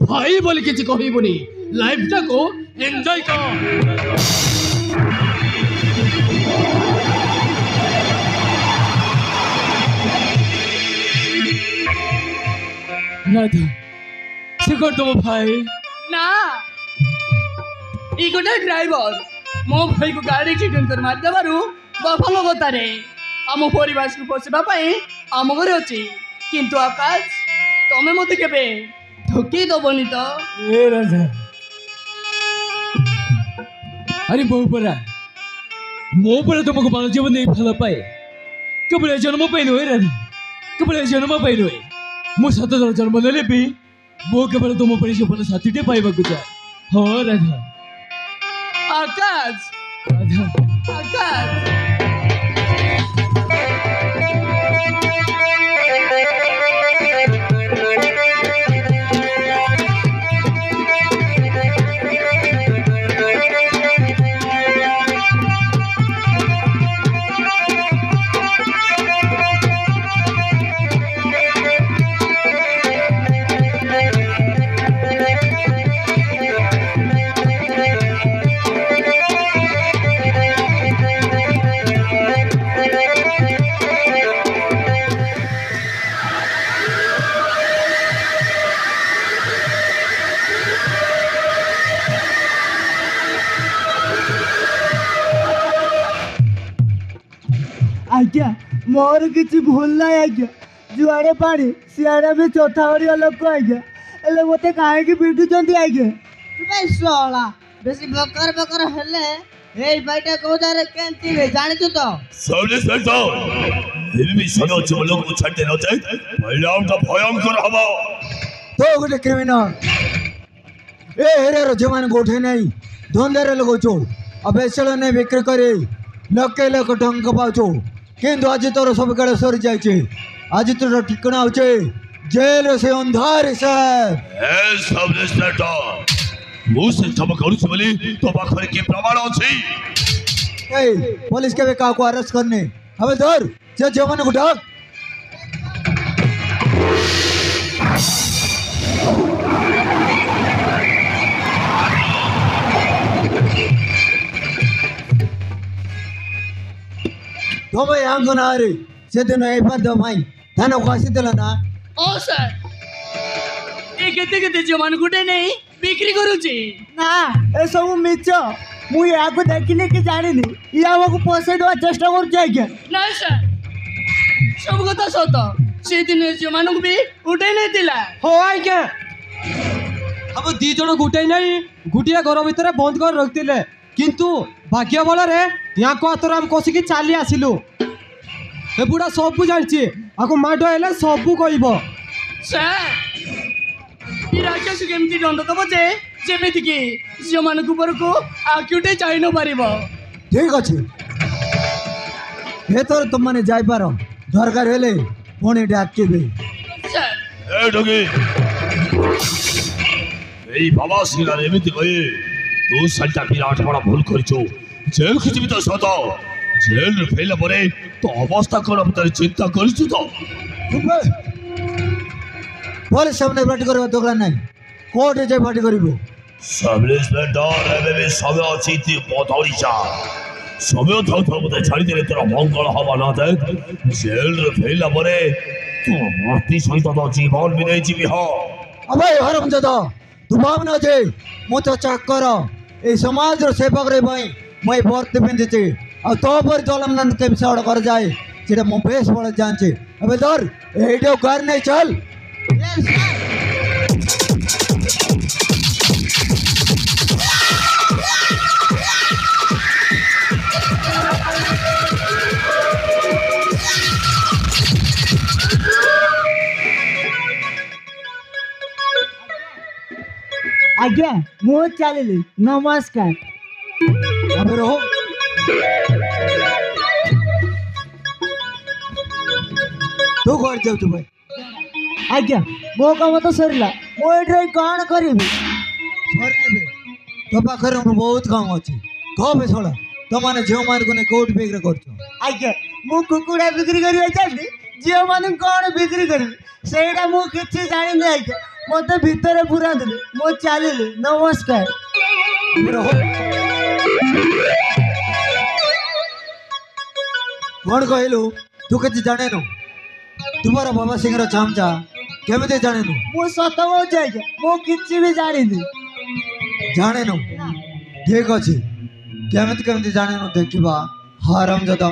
भाई बोली किछि कहिबुनी लाइफ टा को एंजॉय कर राधा से कौन तुम भाई ना ई गोटे ड्राइवर मो भाई को गाड़ी एक्सीडेंट कर मार देबारु बफल गतारे आम परिवार को पोषिबा पई आम घरे अछि किंतु आकाश तमे मते केबे ठकी दबनी तो ए राधा अरे मो पर तुमको बाल जीवन नहीं भल पाए केवल जन्म पाई नुहे राधा केवल जन्म पाई नुहे मो 7 जन्म नेले भी मो केवल तुम पर जीवन साथीटे पाइबाकु चाहे हाँ राधा आकाश राधा आकाश आज्ञा मोर किसी भूल ना आज्ञा जुआड़े पानी सियाड़े भी चौथा ओरिया लोक आज्ञा एले मते काहे पिटुचंती आज्ञा शोला बेसी बकर बकर हेले ए बाइटा को दारे केंती रे जानिछु तो सबले सजो एबी भी सनो चमलो को छाड़ते न जाए परिणाम तो भयंकर हबो तो गोटे क्रिमिनल ए हेरे रो जवान गोठे नहीं धंधारे लगोचो अब एसळ ने बिक्री करे लके लक टंक पाउचो किंतु आज तोर सब गड़े सर जाइछे आज तोर ठिकाना होचे जेल से अंधार से ए सब इंस्पेक्टर मु से सब करू बोली तो पाखरे के प्रमाण अछि ए पुलिस के का को अरेस्ट करने हमें धर जे जवान को ढक तो यहाँ को ना रे से दिन ए पर दो भाई थाना को आसी देला ना ओ सर ए केते केते जमान गुटे नहीं बिक्री करूची ना ए सब मिच मु या को देखिले कि जानिनी या हमको पोसे दवा चेष्टा कर आज्ञा ना सर सब कथा सत से दिन जमान को भी उठे नहीं दिला हो आज्ञा अब दी जन गुटाई नहीं गुटिया घर भितर बंद कर रखिले किंतु भाग्य बल यहाँ को हाथ आम कषिकी चली आसिलु ए बुढ़ा सबू जानी आपको माड़ है सबू कह सर ये राक्षस केमती दंड दब जे जेमिति कि झील मान को आखिटे चाह न पार ठीक अच्छे हेतर तुम मैंने जापार दरकार हेले पुणी डाके सर ए डोगी ए बाबा सिंह एमिति कहे तू सल्टा विराट बड़ा भूल करिছো जेल खिचबी तो सत जेल रे फेल परे तो अवस्था कोन भीतर चिंता करिछु तो पुलिस सामने पार्टी करबा दोगला नहीं कोर्ट जाय पार्टी करिबो सब इंस्पेक्टर एबे भी समय अछि ती पतौरीचा समय थाउ थाउ मते छाड़ी देले तोरा मंगल हवा ना दे जेल रे फेल परे तू मरती सहित तो जीवन भी नहीं जीवी हो अबे हरमजादा तू भावना जे मो तो चाकर ए समाज रो सेवा करे भाई मैं वर्त पिंदे आ तो पर जलम नंद के विषय कर जाए जेटा मो बेस बड़ जानचे अबे धर एडो घर नहीं चल यस सर ଆଜ୍ଞା ମୁଁ ଚାଲିଲି ନମସ୍କାର। अबे रहो तू घर जाऊ तू भाई ଆଜ୍ଞା ମୋ କାମ ତ ସରିଲା ମୁଁ ଏଠି ରହି କ'ଣ କରିବି? ସରିଲେ ତୋ ପାଖରେ ବହୁତ କାମ ଅଛି କହ ବେ ଶଳା ତମାନେ ଝିଅମାନଙ୍କୁ ନେଇ କୋଉଠି ବିକ୍ରି କରୁଛ? ଆଜ୍ଞା ମୁଁ କୁକୁଡ଼ା ବିକ୍ରି କରିବା ଚାଲିଲି ଝିଅମାନଙ୍କୁ କ'ଣ ବିକ୍ରି କରିବି ସେଇଟା ମୁଁ କିଛି ଜାଣିନି ଆଜ୍ଞା ମୋତେ ଭିତରେ ପୁରାନ୍ତୁନି ମୁଁ ଚାଲିଲି ନମସ୍କାର। अबे रहो कौन कहलु तू किसी जाने नु तुम्हारा बाबा सिंह रो चामचा केमिते जाने नु ମୁଁ ସତ କହୁଛି ଆଜ୍ଞା ମୁଁ କିଛି ବି ଜାଣିନି। जाने नु ठीक अछि केमिते केमिते जाने नु देखिबा हराम जदा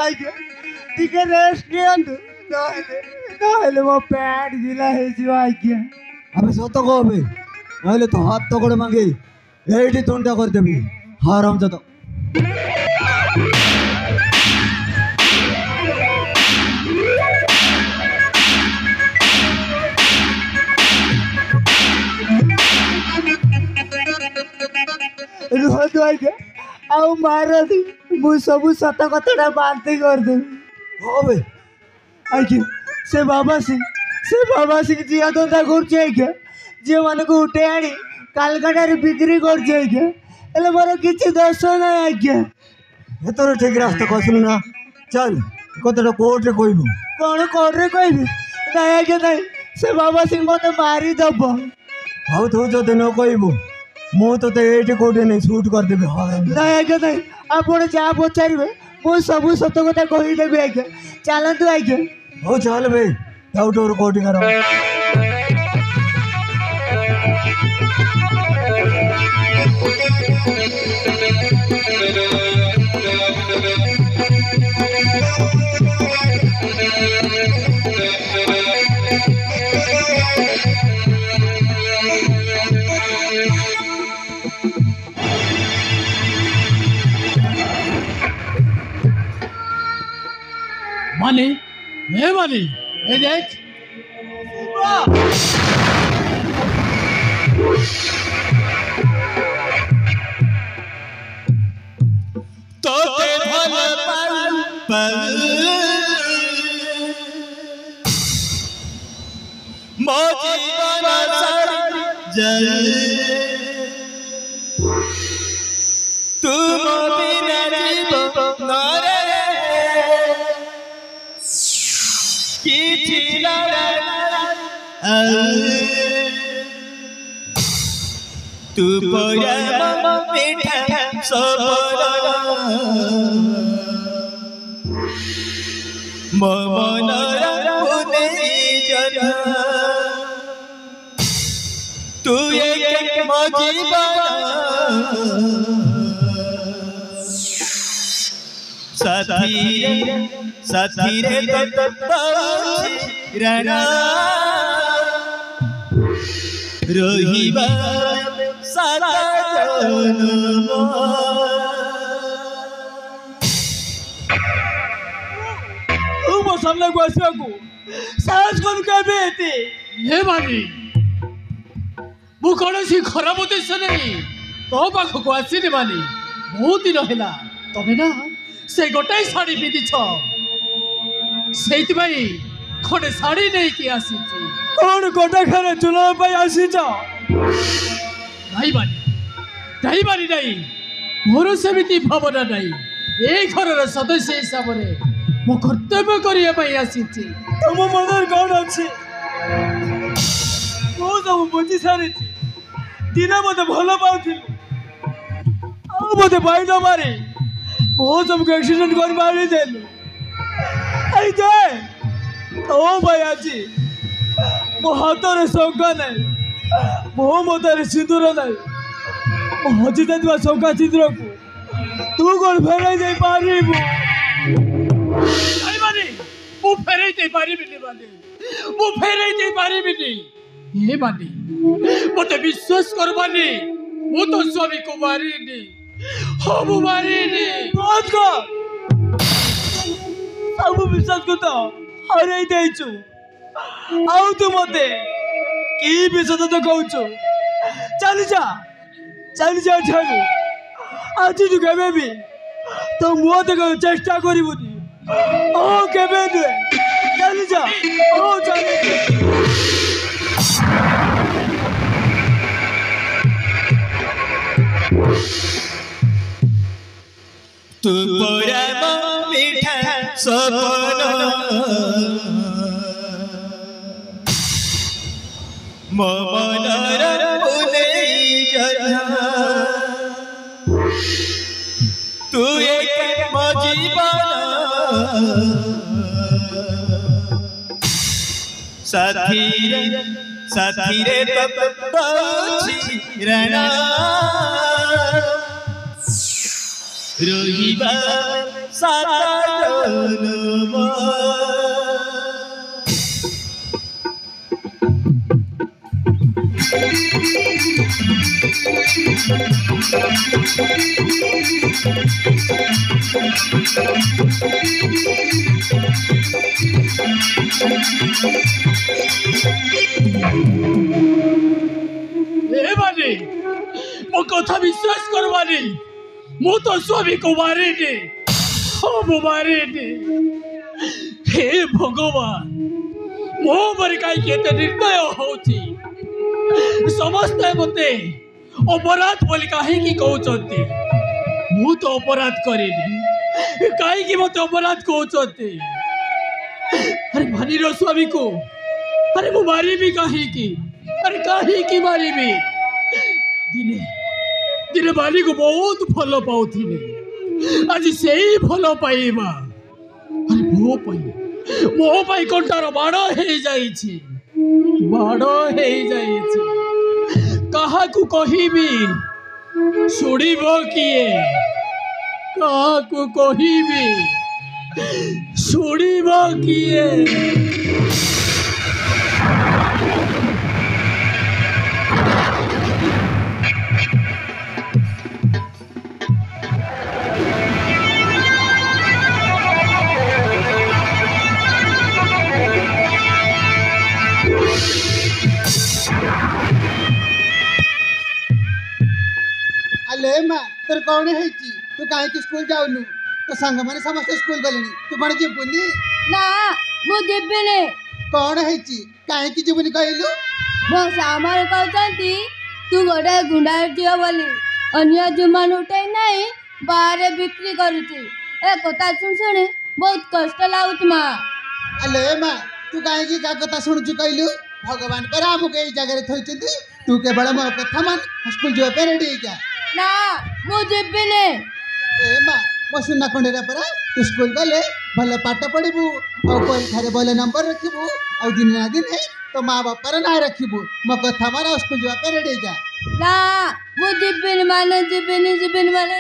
ଆଜ୍ଞା ଟିକେ ରେଷ୍ଟ ନିଅନ୍ତୁ ନହେଲେ ମୋ ପ୍ୟାଣ୍ଟ ଗିଲା ହେଇଯିବ ଆଜ୍ଞା। अबे सत कह बे नहले तो हाथ तो गोड़ मांगे एठी तुंडा कर देबी हराम जदा ରୁହନ୍ତୁ ଆଜ୍ଞା ଆଉ ମାରନ୍ତି ମୁଁ ସବୁ ସତ କଥାଟା ବାନ୍ତି କରିଦେବି। हो बे ଆଜ୍ଞା ସେ ବାବା ସିଂ ଝିଅ ଧନ୍ଦା କରୁଛି ଆଜ୍ଞା ଝିଅମାନଙ୍କୁ ଉଠେଇ ଆଣି କାଲକାଟାରେ ବିକ୍ରି କରୁଛି ଆଜ୍ଞା ହେଲେ ମୋର କିଛି ଦୋଷ ନାହିଁ ଆଜ୍ଞା। एतरो ठीक रास्ता कसलु ना चल कतटा कोर्ट रे कहलु କ'ଣ କୋର୍ଟରେ କହିବି? ନାଇଁ ଆଜ୍ଞା ନାଇଁ ସେ ବାବା ସିଂ ମୋତେ ମାରିଦେବ। ହଉ ତୁ ଯଦି ନ କହିବୁ ମୁଁ ତତେ ଏଇଠି କୋଉଠି ନେଇ ସୁଟ୍ କରିଦେବି ହରାମ ନାଇଁ ଆଜ୍ଞା ନାଇଁ ଆପଣ ଯାହା ପଚାରିବେ ମୁଁ ସବୁ ସତ କଥା କହିଦେବି ଆଜ୍ଞା ଚାଲନ୍ତୁ ଆଜ୍ଞା। ହଉ ଚାଲ ବେ ଯାଉଠୁ କୋଉଠି କର मानी हे मानी ये देख तोते भल पल मो जीवन जल तुम बिना जीव नरे किछि तू परा मिठा सबरा मनरा जन तू एक मो जीवन साथी रे रणा रोहिबा सारा ମୋ ସାମ୍ନାକୁ ଆସିବାକୁ ସାହସ କରୁ କେବେ ଏତେ? हे मानी ମୁଁ କୌଣସି ଖରାପ ଉଦ୍ଦେଶ୍ୟ ନେଇ ତୋ ପାଖକୁ ଆସିନି ମାନି ବହୁତ ଦିନ ହେଲା ତମେ ନା ସେ ଗୋଟାଏ ଶାଢ଼ୀ ପିନ୍ଧିଛ ସେଇଥିପାଇଁ ଖଣ୍ଡେ ଶାଢ଼ୀ ନେଇକି ଆସିଛି। କ'ଣ ଗୋଟା ଖାରେ ଚୁଲାଇବା ପାଇଁ ଆସିଛ? ନାଇଁ ମାନି ନାଇଁ ମୋର ସେମିତି ଭାବନା ନାହିଁ ଏ ଘରର ସଦସ୍ୟ ହିସାବରେ ମୁଁ କର୍ତ୍ତବ୍ୟ କରିବା ପାଇଁ ଆସିଛି। ତମ ମନରେ କ'ଣ ଅଛି? ମୁଁ ସବୁ ବୁଝି ସାରିଛି। ଦିନ ମୋତେ ଭଲ ପାଉଥିଲି ଆଉ ମୋତେ ପାଇନ ମାରି ମୋ ସବୁକୁ ଆକ୍ସିଡେଣ୍ଟ କରି ମାରିଦେଲୁ। ଏଇ ଦେ ତୋ ପାଇଁ ଆଜି ମୋ ହାତରେ ଶଙ୍ଖା ନାହିଁ ମୋ ମତରେ ସିନ୍ଦୁର ନାହିଁ ମୋ ହଜି ଯାଇଥିବା ଶଙ୍ଖା ସିନ୍ଦୁରକୁ ତୁ କ'ଣ ଫେରାଇ ଦେଇପାରିବୁ? ମୁଁ ଫେରାଇ ଦେଇପାରିବିନି ମୁଁ ଫେରାଇ ଦେଇପାରିବିନି। हे मानी मत विश्वास कर मानी ମୁଁ ତ ସ୍ୱାମୀକୁ ମାରିନି ମୁଁ ମାରିନି। ବନ୍ଦ କର ସବୁ ବିଶ୍ୱାସ କଥା ହରେଇ ଦେଇଛୁ ଆଉ ତୁ ମତେ କି ବିଶ୍ୱାସ ତ କହୁଛୁ ଚାଲିଯା ଏଠାରୁ ଆଜି ତୁ କେବେ ବି ତୋ ମୁହଁ ଦେଖାକୁ ଚେଷ୍ଟା କରିବୁନି କେବେ ନୁହେଁ ଚାଲିଯା ଚାଲି तू परम मीठा सपन मो मनर फुलेई जला तू एक मो जीवन साथी रे रणा रोहिबा सातजनम ए बानी मो कथा विश्वास करवानी मु तो स्वामी को मारिनी मु मारिनी। हे भगवान मो पर कहीं निर्दय होती समस्ते मते अपराध बोली कहीं कहते मु तो अपराध करेनी कहीं मते अपराध कहते। अरे भानीर स्वामी को अरे मु मारिबी कहीं अरे कहीं मारिबी दिने दिने बाली को बहुत भल पाउथिले आज से ही भल पाइबा अरे मो पाई कंटार बाड़ हो जाइछि कहा को कहिबी सुनिबो किए कहा को कहिबी सुनिबो किए। अले माँ तोर कौन है तू कहीं स्कूल जाऊनु तो संग मैंने समस्त स्कूल गले तू कौन जीवनी ना मु जीवनी कौन है कहीं जीवनी कहलु मो सामर कहते तू गोटे गुंडा झील बोली अन्य जुमान उठे नहीं बाहर बिक्री करुची ए कथा शुणी बहुत कष्ट लगुच माँ। अले माँ तू कहीं क्या कथा शुणुचु कहलु भगवान पर आमको यही जगह थी तू केवल मो कथा मान स्कूल जावाई रेडी क्या ना मु जीवनी ए माँ मो सुना खंडेरा परा तू स्कूल गले भल पाठ पढ़ू और परीक्षा भल नंबर रखू और दिन ना दिन तो माँ बापार ना रखू मो कथा मान स्कूल जावाई रेडी जा ना मु जीवनी माने जीवनी माने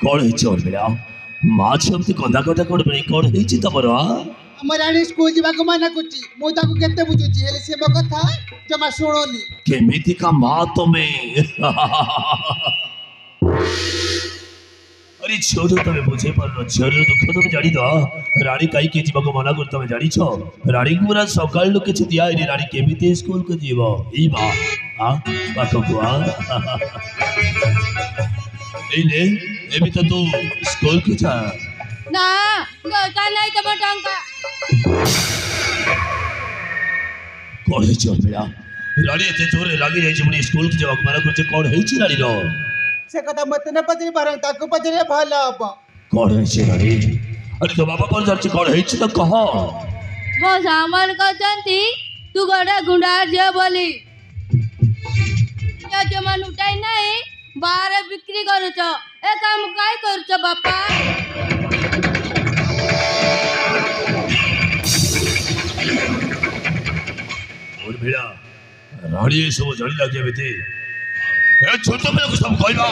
कौन है बेड़ा माँ छमती कंधा कटा कौन बड़े कौन है तमर आम राणी स्कूल जावाक मना करछि मु ताकू केते बुझुछि हेले से मो कथा जमा सुनोनी केमिति का माँ तमे अरे छोटो तमे बुझे पारनो छोरो दुख तमे जानी दो रानी काई के जीवा को मना कर तमे जानी छो रानी को पूरा सकाल लो किछ दिया रे रानी केमिति स्कूल को जीवो ई बा हां बातो को एले एबी तो तू स्कूल को जा ना गोटा नहीं तब टंका कौन है बेड़ा रानी एते जोरे लागी जाई छी मुनी स्कूल को जवा मना करछ कौन है छी रानी रो से कथा मत न पचरी पारन ताको पचरे भल अब कौन है छी रानी अरे तो बाबा पर जाची कौन है छी तो कह मो सामान कहते तू गोटे गुंडा झील बोली जमान उठाई नहीं बाहर बिक्री करुच ए काम काई करुच बापा और भिड़ा ରାଣୀ ଏସବୁ ଜାଣିଲା କେମିତି? ଏ ଛୋଟ ପିଲାକୁ ସବୁ କହିବା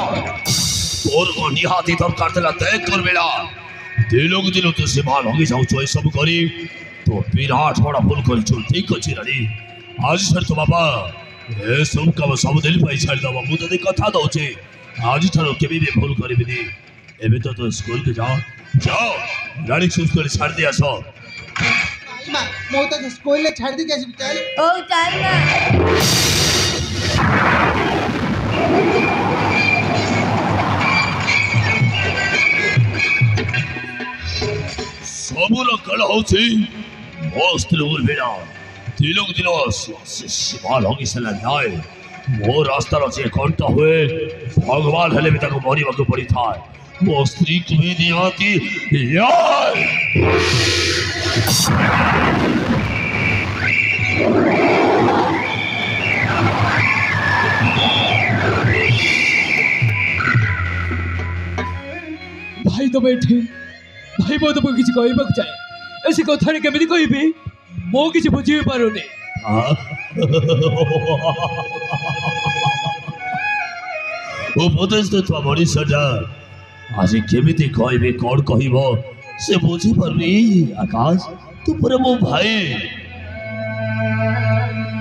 ତୋର କଣ ନିହାତି ଦରକାର ଥିଲା? ଦେଖ ତୋର ବେଳା ଦିନକୁ ଦିନ ତୁ ସୀମା ଲଗି ଯାଉଛୁ ଏସବୁ କରି ତୁ ବିରାଟ ବଡ଼ ଭୁଲ କରିଛୁ। ଠିକ ଅଛି ରାଣୀ, ଆଜି ସାର୍ ତୋ ବାପା ଏସବୁ କାମ ସବୁଦିନ ପାଇଁ ଛାଡ଼ିଦେବ। ମୁଁ ତତେ କଥା ଦଉଛି ଆଜିଠାରୁ କେବେ ବି ଭୁଲ କରିବିନି। ଏବେ ତ ତୁ ସ୍କୁଲକୁ ଯାଅ, ଯାଅ ରାଣୀକୁ ସ୍କୁଲରେ ଛାଡ଼ି ଦେଇ ଆସ। ମୁଁ ତ ସ୍କୁଲରେ ଛାଡ଼ି ଦେଇକି ଆସିବି। ଚାଲ ଓ ଚାଲ ନା। ସବୁର କଳ ହଉଛି ମୋ ସ୍ତ୍ରୀ ଉର୍ମିଳା। ଦିନକୁ ଦିନ ସୀମା ଲଗି ସାରିଲା ନାଇଁ। ମୋ ରାସ୍ତାର ଯେ କଣ୍ଟା ହୁଏ ଭଗବାନ ହେଲେ ବି ତାକୁ ମରିବାକୁ ପଡ଼ିଥାଏ। ମୋ ସ୍ତ୍ରୀକୁ ବି ନିହାତି ଭାଇ ତମେ ଏଠି ଭାଇ ମୁଁ ତମକୁ କିଛି କହିବାକୁ ଚାହେଁ। ସେ କଥାରେ କେମିତି କହିବି ମୁଁ କିଛି ବୁଝି ପାରୁନି। ଉପଦେଶ ଦେଉଥିବା ମଣିଷଟା ଆଜି କେମିତି କହିବି କ'ଣ କହିବ ସେ ବୁଝିପାରୁନି। ଆକାଶ ତୁ ପରେ ମୋ ଭାଇ,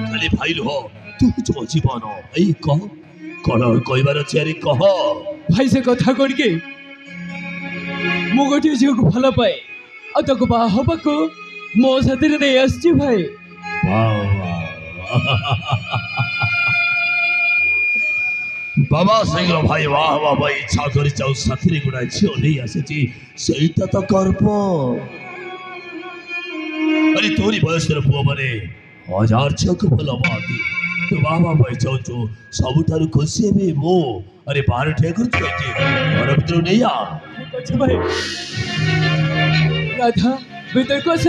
ଖାଲି ଭାଇ ନୁହ ତୁ ହଉଛୁ ମୋ ଜୀବନ। ଏଇ କହ କ'ଣ କହିବାର ଅଛି? ଆରେ କହ। ଭାଇ ସେ କଥା କ'ଣ କି ମୁଁ ଗୋଟିଏ ଝିଅକୁ ଭଲ ପାଏ ଆଉ ତାକୁ ବାହା ହେବାକୁ ମୋ ସାଥିରେ ନେଇ ଆସିଛି ଭାଇ। ବାବା ଶୀଘ୍ର ଭାଇ ବାହା ହେବା ପାଇଁ ଇଚ୍ଛା କରିଛି ଆଉ ସାଥିରେ ଗୁଡ଼ାଏ ଝିଅ ନେଇ ଆସିଛି। ସେଇଟା ତ କର୍ମ। ଆରେ ତୋରି ବୟସର ପୁଅମାନେ ହଜାର ଝିଅକୁ ଭଲ ପାଆନ୍ତି। ତୁ ବାହା ହେବା ପାଇଁ ଚାହୁଁଛୁ, ସବୁଠାରୁ ଖୁସି ହେବି ମୁଁ। ଆରେ ବାହାର ଠିଆ କରୁଛୁ ଏଠି, ଘର ଭିତରୁ ନେଇ ଆ। ଅଛି ଭାଇ। ରାଧା ଭିତରକୁ ଆସ।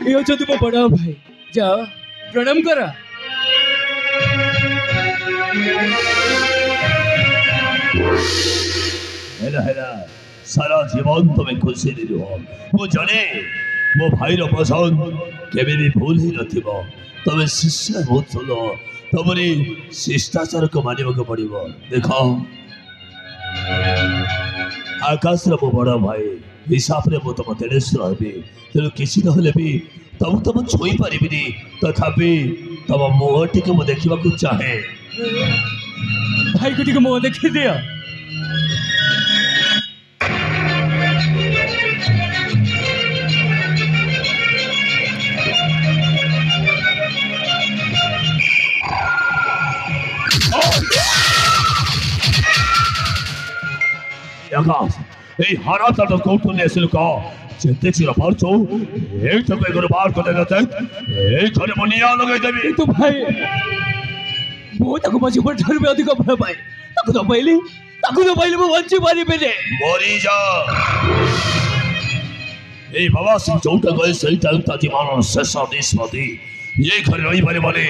ये होच्छन्ति मो बड़ भाई, जाओ प्रणाम कर। हेला हेला सारा जीवन तुम्हें खुशी रुह। मु जाने मो भाईर पसंद केबे भी भूल ही नथिब। तमे शिष्य बहुत सुन, तमरी शिष्टाचार को मानिबा को पड़िबो। देखो आकाश रो बड़ भाई हिसाब रे मो तुम तेणेश्वर हेबी, तेणु किसी नहले भी तुम छुई पारिबिनी। तथापि तुम मुह टिके मु देखा चाहे। भाई को टिके मुह देखी दिया। आकाश এই হারাতাটা কৌটুলে এসে লুকা যেতে ছিল পারছো এইটাকে এগুলো বার করে দিতে এই ঘরে মনিয়া লগাই দেবি। तो भाई वो ताको मजी पर ठार में अधिक भय पाए ताको तो पहले वो वंची मारी बेने মরি যা। এই বাবা সিং চৌটা গয়ে সেইটা তাজি মানন শেষ নিষ্পত্তি। এই ঘরে রইবারে বলে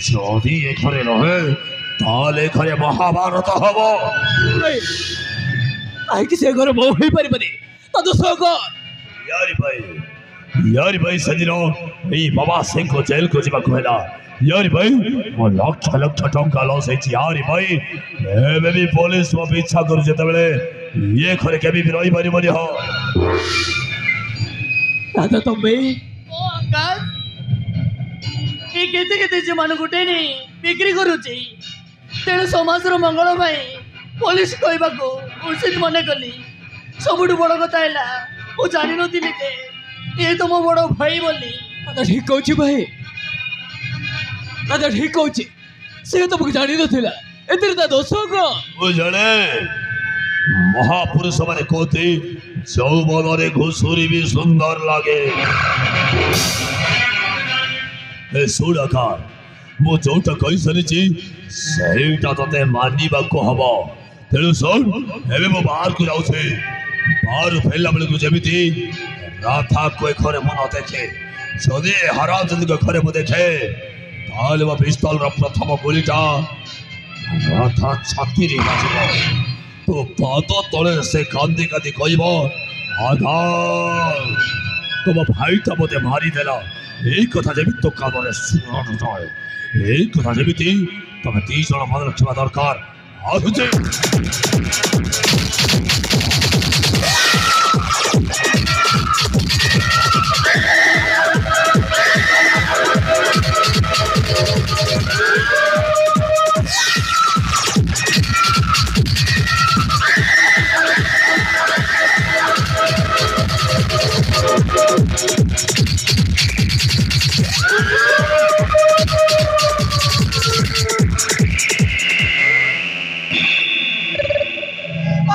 যদি এই ঘরে রহে তাহলে ঘরে মহাভারত হব। आई किसी घर बहु ही पारी बने तो दोस्तों को यारी भाई सजिनो এই বাবা সিং को जेल को जीवा कहला। यारी भाई मो लक्ष लक्ष टंका लॉस है। यारी भाई एबे भी पुलिस मो पीछा कर जेते बेले ये घरे केबी भी रही पारी बनी हो। दादा तो मैं ओ आकाश ये केते केते जे मान गुटे नहीं बिक्री करूची तेरे समाज रो मंगल भाई पुलिस कहबाको उचित मन कली। सबुठ बड़ कथा है मु जानी नी के ये तो मो बड़ भाई बोली। दादा ठीक कहूची भाई, दादा ठीक कहूची। से तुमको जानी नथिला एतिर ता दोस्त को वो जाने महापुरुष माने कहते যৌবন রে ঘুষুরি भी सुंदर लागे। ए सुड़का मु जोटा कहि सरिची सेटा तते मानिबाको हबो। तेणु शुण एवं मो बाहर को जाऊे बाहर फेरला बेलू जमी राधा को घरे मन देखे जदि हराम जदि घरे मु देखे ताल मो पिस्तल प्रथम गुलीटा राधा छाती बाजिब। तो पाद तले से कांदी कांदी कहब आधार तुम भाई तो मत मारिदेला এই কথা যেমি তো কানে শুনানো যায় এই কথা যেমিতি তবে 3 জন মনে রাখবা দরকার আহুজে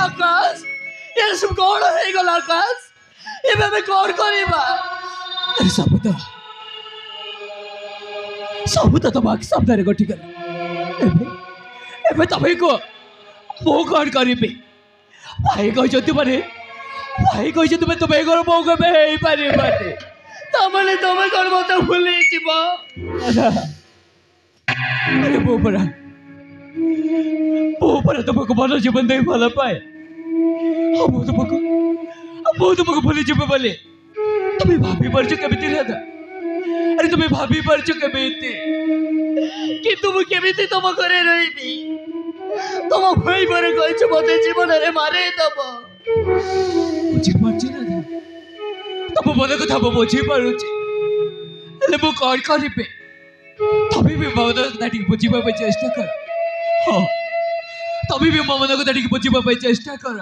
आकाश ये सब कौन है गल आकाश ये मैं कौन करीबा अरे सबूत तो बाकी सब दारे गठी कर एबे तबे को मो कौन करीबी भाई कहि जति माने भाई कहि जति तो बेगर मो के बे हेई पारे बाटे तमले तमे कर मत भूली जीवा अरे बोपरा तुमको भल जीवन दे भल पाए तुमको भूली जीव बोले तुम्हें भाभी पार्छ केमिति राधा अरे तुम्हें भाभी पार्छ केमिति कि तुम केमिति तुम घरे रहिबी तुम भाई पर कहछ मते जीवन रे मारे दब बुझी पार्छ राधा तुम मन कथा बुझी पारुछि हेले मु कौन करिबे तभी भी ममता कथा बुझीबा पे चेष्टा कर हाँ तभी भी ममता कथा बुझीबा पे चेष्टा कर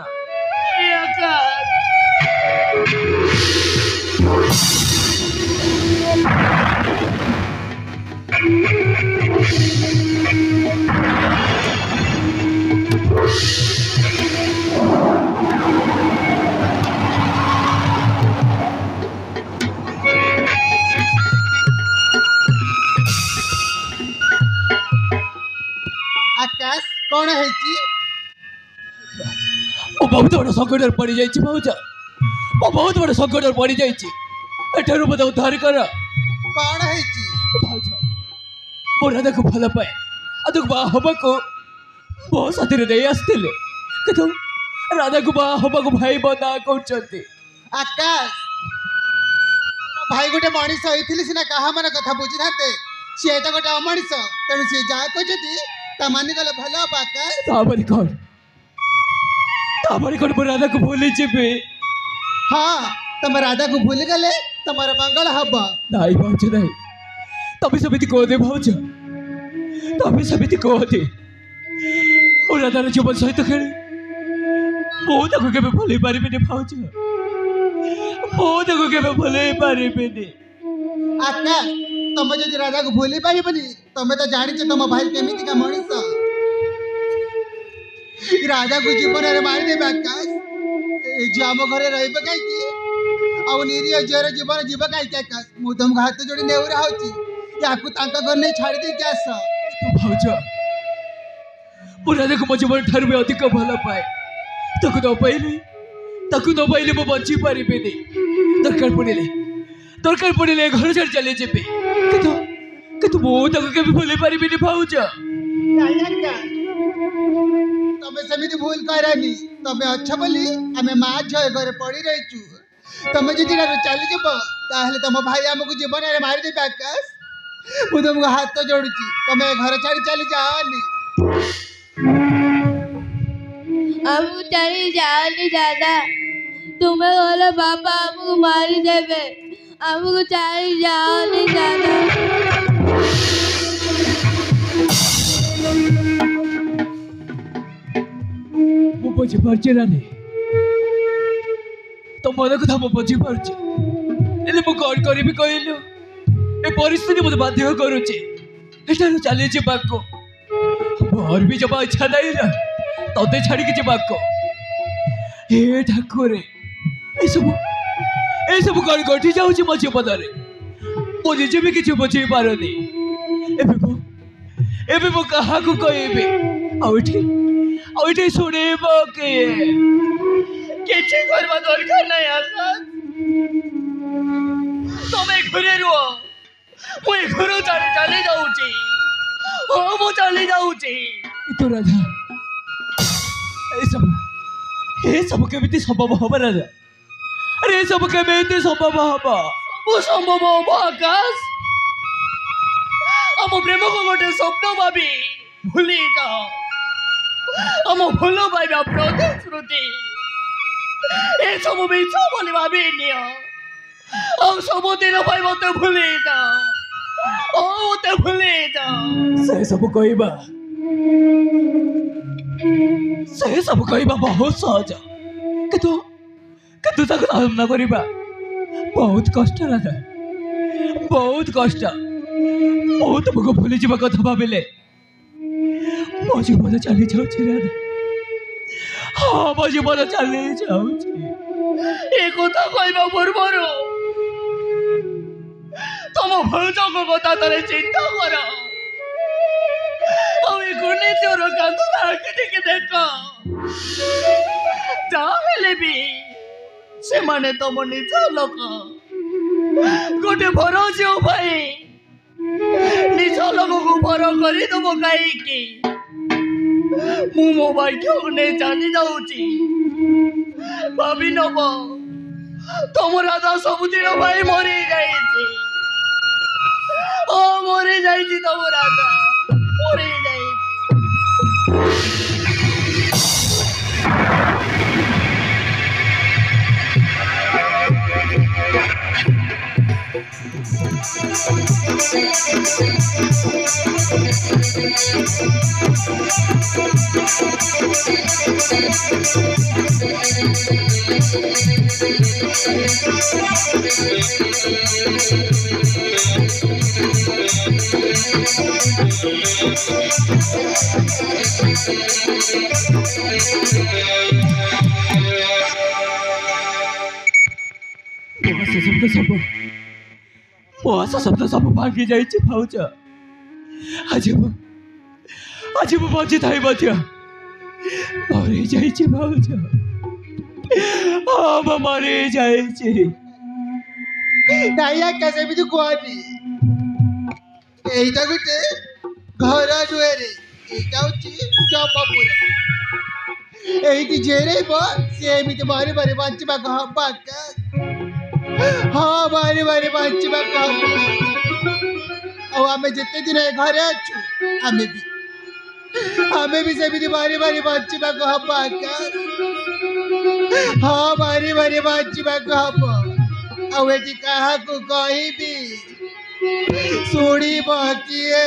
आकाश कौन है ओ बहुत बड़ा संकट पड़ जाइए भाउज ओ बहुत बड़ा संकट पड़ जाइए एठारु मत उद्धार कर कौन है भाउज मो राधा को भल पाए आ बा हवा को मो साथी दे आसते किंतु राधा को बा हवा को भाई बना कर आकाश भाई गोटे मनीष होती सीना कहा मन कथा बुझी ना सी तो गोटे अमनीष तेणु सी जहाँ कहते मानिगले भल आकाश ताबरी कौन राधा को भूली जीवे हाँ तुम राधा को भूल गले तुम्हारा मंगल हम नहीं भाउज नहीं तभी समिति कह दे भाउज तभी समिति कह दे और राधार जीवन सहित खेले मुझे केवे भूल पारे भाउज मुझे केवे भूल पारे आकाश तुम जो राधा को भूली पारबनी तुम तो जानी तुम भाई केमितिका मनीष राधा को जीवन में मारिदेवे आकाश झी आम घर रही कहीं निरीह झीर जीवन जीव कहीं आकाश मुझे तुमको हाथ जोड़ी नेउरा हो घर नहीं छाड़ी दे आस भाउज मु राधा को मो जीवन ठार भी अधिक भल पाए ताकू न पाइले मु बची पारि दरकार पड़े घर छाड़ चली जीवी किंतु मुझे भूल पारि भाउज तमें सेमिति भूल करनी तमें अच्छा बोली आम माँ झी घर पड़ी रहीचु तुम जी चली जीव ताहले तुम भाई आमको जीवन में मारिदेवे आकाश मुझे तुमको हाथ जोड़ुची तुम्हें घर छाड़ी चली जाओनी हमको चली जाओनी दादा तुम्हें बोलो बाबा हमको मारी देवे हमको चली जाओनी दादा बुझी पार्ची रानी तो मन कथा मु बुझी पार्ची कौन करी कहलु ए परिस्थिति मत बाध्य करुचे चली जाको मोर भी जमा इच्छा नहीं ना ते छाड़ी जाको हे ठाकुर ए सब कौन घटी जाऊँ मो जीवन में मो निजे भी किसी बुझे पारनी एबे मो कहा को कहबे आउठी सुनेब के किसी करवा दरकार नहीं आकाश तुम्हें घरे रुह मुझे घर चली जाऊँगी हाँ मु चली जाऊँगी तो राधा ଏ ସବୁ କେମିତି ସମ୍ଭବ ହବ ରାଜା? ଆରେ ଏ ସବୁ କେମିତି ସମ୍ଭବ ହବ? ସବୁ ସମ୍ଭବ ହବ ଆକାଶ। ଆମ ପ୍ରେମକୁ ଗୋଟେ ସ୍ୱପ୍ନ ଭାବି ଭୁଲି ଯାଅ। ଆମ ଭଲ ପାଇବା ପ୍ରତିଶ୍ରୁତି ଏସବୁ ମିଛ ବୋଲି ଭାବି ନିଅ। ଆଉ ସବୁଦିନ ପାଇଁ ମତେ ଭୁଲି ଯାଅ। ମତେ ଭୁଲି ଯାଅ। ସେ ସବୁ କହିବା ବହୁତ ସହଜ, କିନ୍ତୁ ତାକୁ ସାମ୍ନା କରିବା ବହୁତ କଷ୍ଟ ରାଜା, ବହୁତ କଷ୍ଟ। ମୁଁ ତୁମକୁ ଭୁଲିଯିବା କଥା ଭାବିଲେ ମୋ ଜୀବନ ଚାଲି ଯାଉଛି ରାଜା। ହଁ, ମୋ ଜୀବନ ଚାଲି ଯାଉଛି। ଏ କଥା କହିବା ପୂର୍ବରୁ ତମ ଭଉଜଙ୍କ କଥା ଥରେ ଚିନ୍ତା କର। ଆଉ ଏ ଗୁଣିଚୋର କାନ୍ଦୁଲା ଆଖି ଟିକେ ଦେଖ। ଯାହେଲେ ବି ସେମାନେ ତମ ନିଜ ଲୋକ। ଗୋଟେ ଭର ଝିଅ ପାଇଁ ନିଜ ଲୋକକୁ ଭର କରିଦବ କାହିଁକି? ମୁଁ ମୋ ଭାଗ୍ୟକୁ ନେଇ ଚାଲି ଯାଉଛି। ଭାବି ନବ ତମ ରାଜା ସବୁଦିନ ପାଇଁ ମରି ଯାଇଛି। ମରି ଯାଇଛି ତମ ରାଜା, ମରି ଯାଇଛି। ମୋ ଶବ୍ଦ ସବୁ ଭାଙ୍ଗି ଯାଇଛି ଭାଉଜ। ଆଜି ମୁଁ ବଞ୍ଚିଥାଇ ମଧ୍ୟ ମରି ଯାଇଛି ଭାଉଜ। ହଁ, ମୁଁ ମରି ଯାଇଛି। ନାଇଁ ଆକା ସେମିତି କୁହନି। ଏଇଟା ଗୋଟେ ଘର ନୁହେଁରେ, ଏଇଟା ହଉଛି ଜମପୁର। ଏଇଠି ଯେରେଇବ ସେ ଏମିତି ମରି ମରି ବଞ୍ଚିବାକୁ ହବ ଆକା। ହଁ, ମରି ମରି ବଞ୍ଚିବାକୁ ହବ। ଆଉ ଆମେ ଯେତେ ଦିନ ଏ ଘରେ ଅଛୁ ଆମେ ବି ସେମିତି ମରି ମରି ବଞ୍ଚିବାକୁ ହବ ଆକା। ହଁ, ମରି ମରି ବଞ୍ଚିବାକୁ ହବ। ଆଉ ଏଠି କାହାକୁ କହିବି? ଶୁଣିବ କିଏ?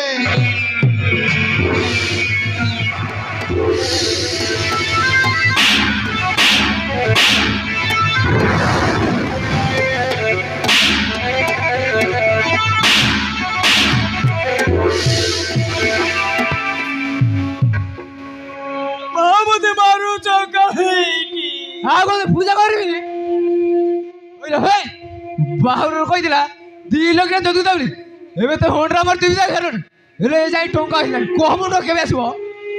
ମତେ ମାରୁଛ କାହିଁକି? ଆଉ କଣ ପୂଜା କରିବି? ବାହାରୁ କହିଥିଲା 2 ଲକ୍ଷ ଯଦୁ ଦେବି। ଏବେ ତ ହୋଣ୍ଡରା ମୋର 3 ଲକ୍ଷ ହେଲେ ଯାଇ ଟଙ୍କା ଆସିଲାଣି। କହ ମୁଣ୍ଡ କେବେ ଆସିବ?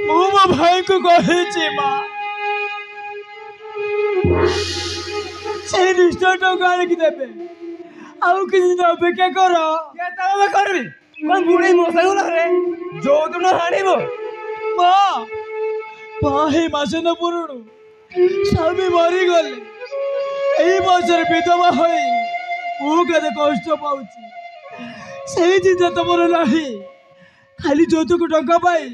ମୁଁ ମୋ ଭାଇଙ୍କୁ କହିଛି ମା, ସେଇ ନିଶ୍ଚୟ ଟଙ୍କା ଆଣିକି ଦେବେ। ଆଉ କିଛି ଦିନ ଅପେକ୍ଷା କର। କରିବି କଣ ବୁଢୀ ମଶା ଗୁଲାରେ ଯୋଉଦିନ ଆଣିବ ମା ହେଇ ମାସ ନ ପୁରୁଣୁ ସ୍ୱାମୀ ମରିଗଲେ। ଏଇ ମାସରେ ବିଧବା ହୋଇ ମୁଁ କେତେ କଷ୍ଟ ପାଉଛି। ସେଇ ଚିନ୍ତା ତମର ନାହିଁ। ଖାଲି ଯୌତୁକ ଟଙ୍କା ପାଇଁ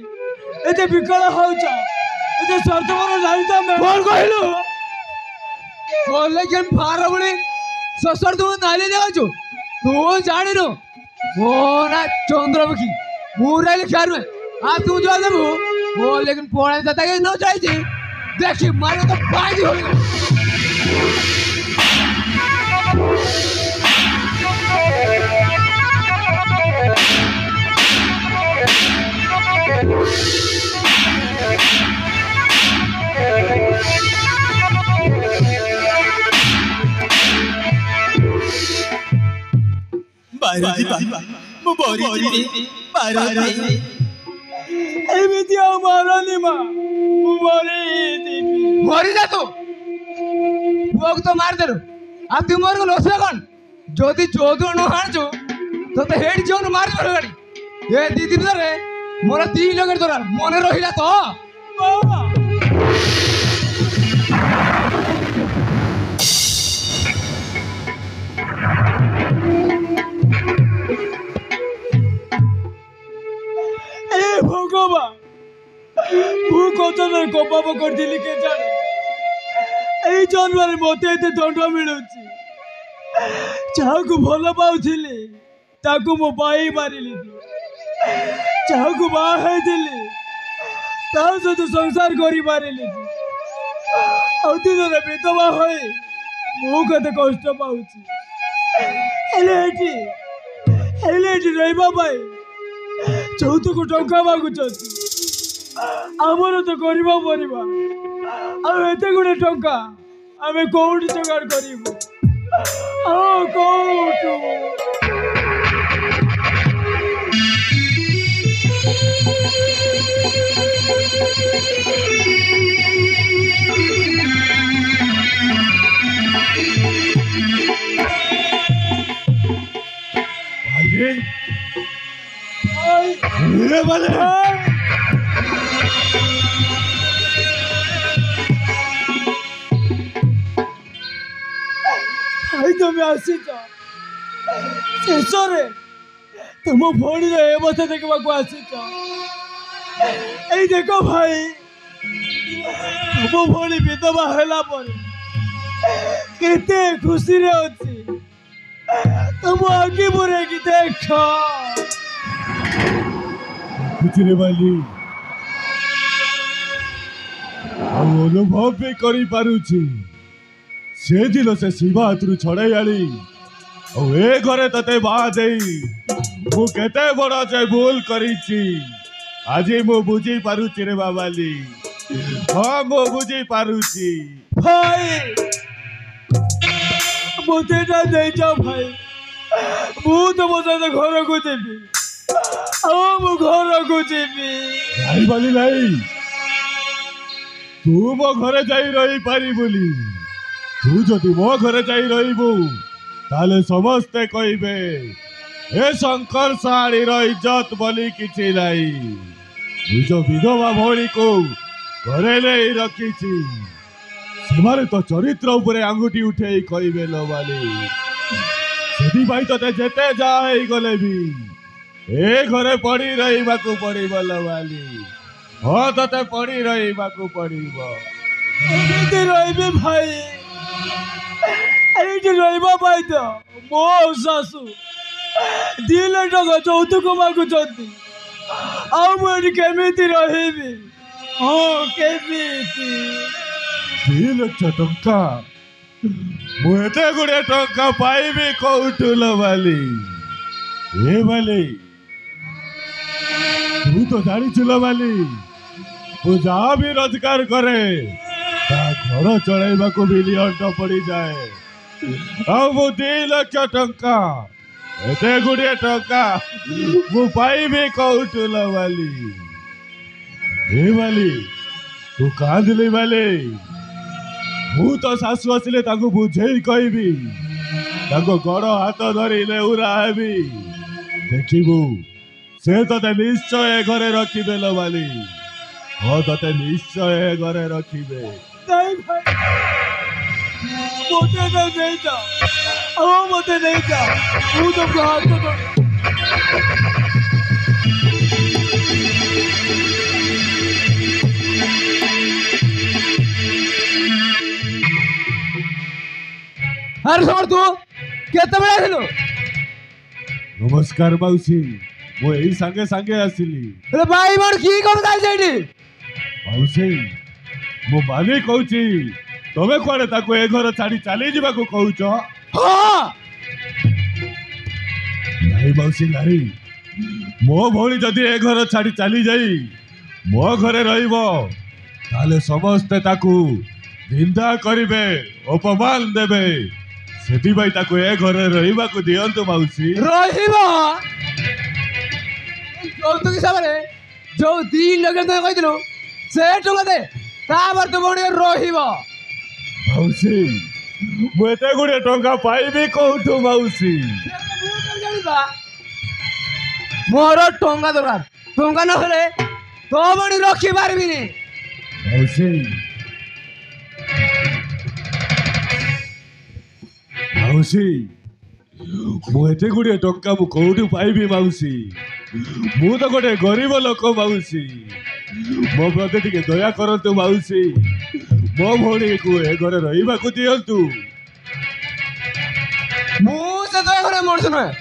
ଏତେ ବିକଳ ହଉଛ, ଏତେ ସ୍ୱାର୍ଥପର ନାହିଁ ତମେ। କଣ କହିଲୁ? ଫାର ବୁଢୀ ଶଶୁର ତୁ ନାଲି ଦେଉଛୁ। ତୁ ଜାଣିନୁ ମୋ ନା ଚନ୍ଦ୍ରମୁଖୀ। ମୁଁ ରହିଲି କ୍ଷାର ତୁ ଯା ଦେବୁ वो लेकिन पौड़े दादा के न चाहिए देखिए मारे तो बाजी हो एमिति आउ मारनी मा मु मरी जा तू पुअक तो मार देलु आ तू मोर को लोसे कोन जोदी जोदु न हाणजु तो हेड जोन मार कर गाड़ी ए 2 दिन रे मोर 3 लगे तोरा मने रहिला तो पाप करथिली के जाने एई जन्मरे मते एते दंड मिलुची जाहाकू भल पाउथिली ताकू मो बाई मारिली जाहाकू बाहा हेइथिली ता सहित संसार करी मारिली दिନରେ विधवा होई मु कते कष्ट पाउची हेले एठी रहबा पाई चौथुक टंका मागुचती आमर तो गरीब परिवा आते गुड़े टंका आम कौटी जोगाड़ करूँ कौटू तुम आसीच शेष तुम भौणी अवस्था देखा आसीच देख भाई तुम भौणी विधवा है केते खुशी रे अच्छी तुम आगे बुरे की देख बुझे बाली अनुभव भी करी पारुची से दिन से शिवा हाथरू छड़ाई आनी ए घरे तते बाहा देई मु केते बड़ा जे भूल करीची आज मु बुझी पारुची रे बाबाली हाँ मु बुझी पारुची भाई मते ना दे जाओ भाई मु तो मजा घर को देबी मु घर को देबी लाई बाली लाई तू मो घरे जाई रही पारी बोली तू जदि मो घरे जाई रहीबू ताले समस्ते कहबे ए शंकर साड़ीर इज्जत बोली किछि लाई निज विधवा भौणी को घरे नहीं रखीछि सेमारे तो चरित्र उपरे आंगुठी उठे कहबे लो बाली सेदी भाई तते जेते जा हे गले भी ए घरे पड़ी रही बाकू पड़ी लो बाली हाँ तते पड़ी रही बाकू पड़ीबो एते रहिबे भाई एठी रहबा पाई तो मो सासू 2 लाख टका चौथुक मागुचंती मुझे केमिति रहिबी हाँ केमिति 2 लाख टंका मुझे गुड़े टंका पाइबी कौटू लो बाली ए बाली तू तो जानी लो बाली तू जहाँ भी रोजगार करे घर चलैबा को मिलियन पड़ी जाए मु 2 लाख टंका एते गुड़े टंका मु पाइबी कौटू लो बाली ए बाली तू कांदली बाली मु तो सासु आसिले ताको बुझेई कहबी ताको गड़ हाथ धरिले उरा हेबी देखिबू से तते निश्चय घरे रखिबे लो बाली हाँ तते निश्चय घरे रखिबे नहीं भाई मोते नहीं जा मोते नहीं जा तू तो हाथ तो अरे छोड़ तू केते बड़ा हेलो नमस्कार मौसी मो एई संगे संगे आसिली अरे भाई मोर की कोन गाल जेडी मौसी मो बाली कहूची तमे कोड़े ताको ए घर छाड़ी चली जीवा को कहूच हां नहीं मौसी नहीं मो भौणी जदि ए घर छाड़ी चली जाई मो घरे रहिबो ताले समस्ते ताकू निंदा करिबे अपमान देबे सेति भाई ताको ए घरे रहिबा को दियंतु मौसी रहिबा जो हिसाब रे जो 3 लाख तो कहिदिलो से टका दे ताबर तो भौणी रहिबा मौसी मु एते गुड़े टंका पाइबी कोठू मौसी मोर टंका दरकार टंका न हेले तो भौणी रखी पारबिनी मौसी मौसी मु एते गुड़े टंका मु कोठू पाइबी मौसी मु तो गोटे गरीब लोक मौसी ମୋ ପ୍ରତି ଟିକେ ଦୟା କରନ୍ତୁ ମାଉସୀ, ମୋ ଭଉଣୀକୁ ଏ ଘରେ ରହିବାକୁ ଦିଅନ୍ତୁ। ମୁଁ ସେ ଦୟା କରିବା ମଣିଷ ନୁହେଁ।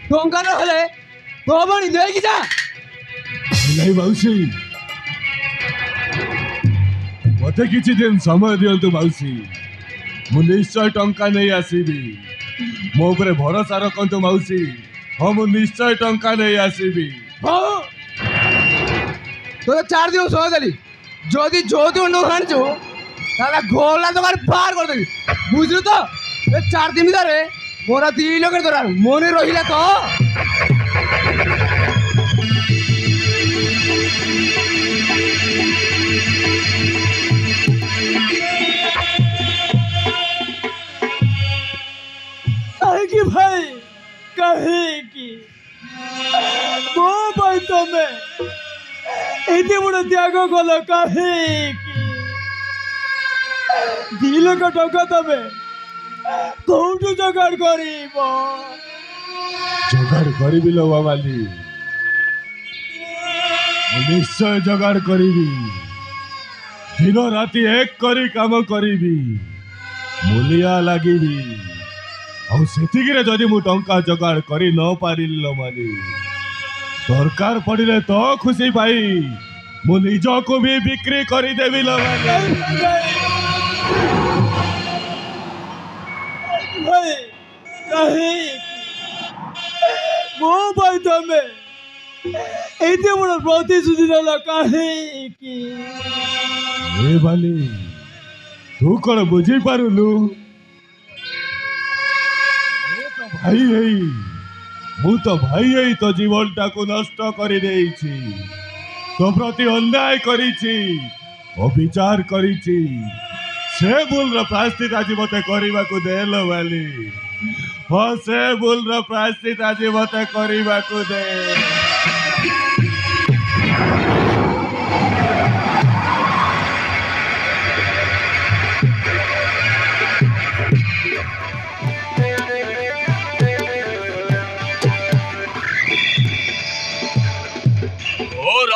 ଟଙ୍କା ନହେଲେ ତୋ ଭଉଣୀ ନେଇକି ଯା। ନାଇଁ ମାଉସୀ, ମତେ କିଛି ଦିନ ସମୟ ଦିଅନ୍ତୁ ମାଉସୀ, ମୁଁ ନିଶ୍ଚୟ ଟଙ୍କା ନେଇ ଆସିବି। ମୋ ଉପରେ ଭରସା ରଖନ୍ତୁ ମାଉସୀ, ହଁ ମୁଁ ନିଶ୍ଚୟ ଟଙ୍କା ନେଇ ଆସିବି। ହଉ ତୋତେ 4 ଦିନ ସମୟ ଦେଲି, ଯଦି ଯୌତୁକ ନ ଆଣିଛୁ ତାହେଲେ ଘୋଲା ଦୋକାନ ବାହାର କରିଦେବି, ବୁଝିଲୁ ତ? ଏ 4 ଦିନ ଭିତରେ ମୋର 2 ଲକ୍ଷ ଦରକାର, ମନେ ରହିଲା ତ? କାହିଁକି ଭାଇ, କାହିଁକି ମୋ ପାଇଁ ତମେ ଏତେ ବଡ଼ ତ୍ୟାଗ କଲ? କାହିଁକି 2 ଲକ୍ଷ ଟଙ୍କା ତମେ କୋଉଠୁ ଯୋଗାଡ଼ କରିବ? ଯୋଗାଡ଼ କରିବି ଲୋ ବାବାଲି, ମୁଁ ନିଶ୍ଚୟ ଯୋଗାଡ଼ କରିବି। ଦିନ ରାତି ଏକ କରି କାମ କରିବି, ମୂଲିଆ ଲାଗିବି। ଆଉ ସେତିକିରେ ଯଦି ମୁଁ ଟଙ୍କା ଯୋଗାଡ଼ କରି ନ ପାରିଲି ଲୋ ମାଲି, ଦରକାର ପଡ଼ିଲେ ତ ଖୁସି ପାଇ ମୁଁ ନିଜକୁ ବି ବିକ୍ରି କରିଦେବି ଲୋ ମାଲି। ଭାଇ କାହିଁକି ମୋ ପାଇଁ ତମେ ଏତେ ବଡ଼ ପ୍ରତିଶ୍ରୁତି ଦେଲ? କାହିଁକି? ଏ ବାଲି, ତୁ କ'ଣ ବୁଝିପାରୁଲୁ? ମୁଁ ତ ଭାଇ ହେଇ ତୋ ଜୀବନଟାକୁ ନଷ୍ଟ କରିଦେଇଛି, ତୋ ପ୍ରତି ଅନ୍ୟାୟ କରିଛି, ଅବିଚାର କରିଛି। ସେ ଭୁଲର ପ୍ରାୟଶ୍ଚିତ ଆଜି ମତେ କରିବାକୁ ଦେଲ ବାଲି, ହଁ ସେ ଭୁଲର ପ୍ରାୟଶ୍ଚିତ ଆଜି ମତେ କରିବାକୁ ଦେ।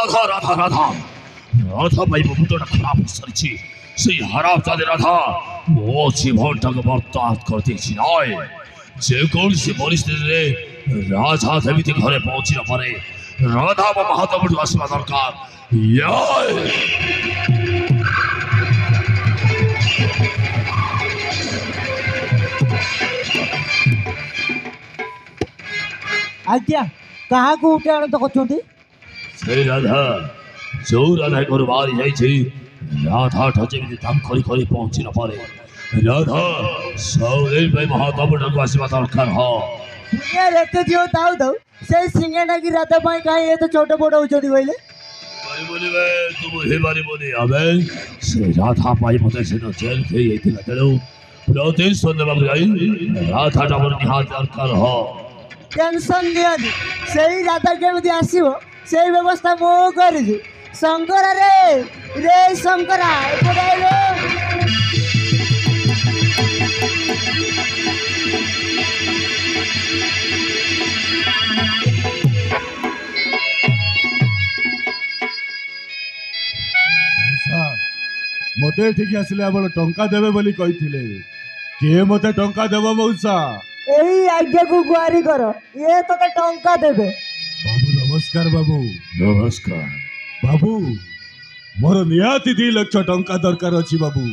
রাধা রাধা রাধা রাধা ভাই মুহূর্তটা খারাপ সারিছি। সেই হারাম জাদে রাধা ମୋ ଜୀବନଟାକୁ ବର୍ବାଦ କରିଦେଇଛି। ନয় ଯେକୌଣସି ପରିସ୍ଥିତିରେ ରାଧା ଯେମିତି ଘରେ ପହଞ୍ଚିଲା ପରେ ରାଧା ମୋ ମହାଦେବଠୁ ଆସିବା ଦରକାର। ଆଜ୍ଞା, କାହାକୁ ଉଠେଇ ଆଣତ କରୁଛନ୍ତି? ସେଇ ରାଧା, ଯୋଉ ରାଧା ଘରୁ ବାହାରି ଯାଇଛି, ରାଧାଟା ଯେମିତି ତାଙ୍କରି ଘରେ ପହଞ୍ଚିଲା ପରେ ରାଧା ସବୁଦିନ ପାଇଁ ମହାଦେବଠାକୁ ଆସିବା ଦରକାର। ହଁ, ଦୁନିଆରେ ଏତେ ଝିଅ ଥାଉ ଥାଉ ସେଇ ସିଙ୍ଗେନାକି ରାଧା ପାଇଁ କାହିଁ ଏତେ ଛୋଟ ବଡ଼ ହଉଛନ୍ତି କହିଲେ? ତୁ ବୁଝିପାରିବୁନି। ଆମେ ସେ ରାଧା ପାଇଁ ମତେ ସେଦିନ ଜେଲ ଖେଳି ଯାଇଥିଲା, ତେଣୁ ପ୍ରତିଶୋଧ ନେବାକୁ ଯାଇ ରାଧାଟା ମୋର ନିହାତି ଦରକାର। ହଁ, ଟେନସନ୍ ଦିଅନି, ସେଇ ରାଧା କେମିତି ଆସିବ ସେଇ ବ୍ୟବସ୍ଥା ମୁଁ କରିଛି। ଶଙ୍କରା ରେ ଶଙ୍କରା, ଏପଟେ ଆଇଲୋ। ମତେ ଏଠିକି ଆସିଲେ ଆପଣ ଟଙ୍କା ଦେବେ ବୋଲି କହିଥିଲେ, କିଏ ମତେ ଟଙ୍କା ଦେବ ମଉସା? ଏଇ ଆଜ୍ଞାକୁ ଗୁହାରି କର, ଇଏ ତତେ ଟଙ୍କା ଦେବେ। ବାବୁ ନମସ୍କାର। ବାବୁ ନମସ୍କାର। ବାବୁ, ମୋର ନିହାତି 2 ଲକ୍ଷ ଟଙ୍କା ଦରକାର ଅଛି ବାବୁ।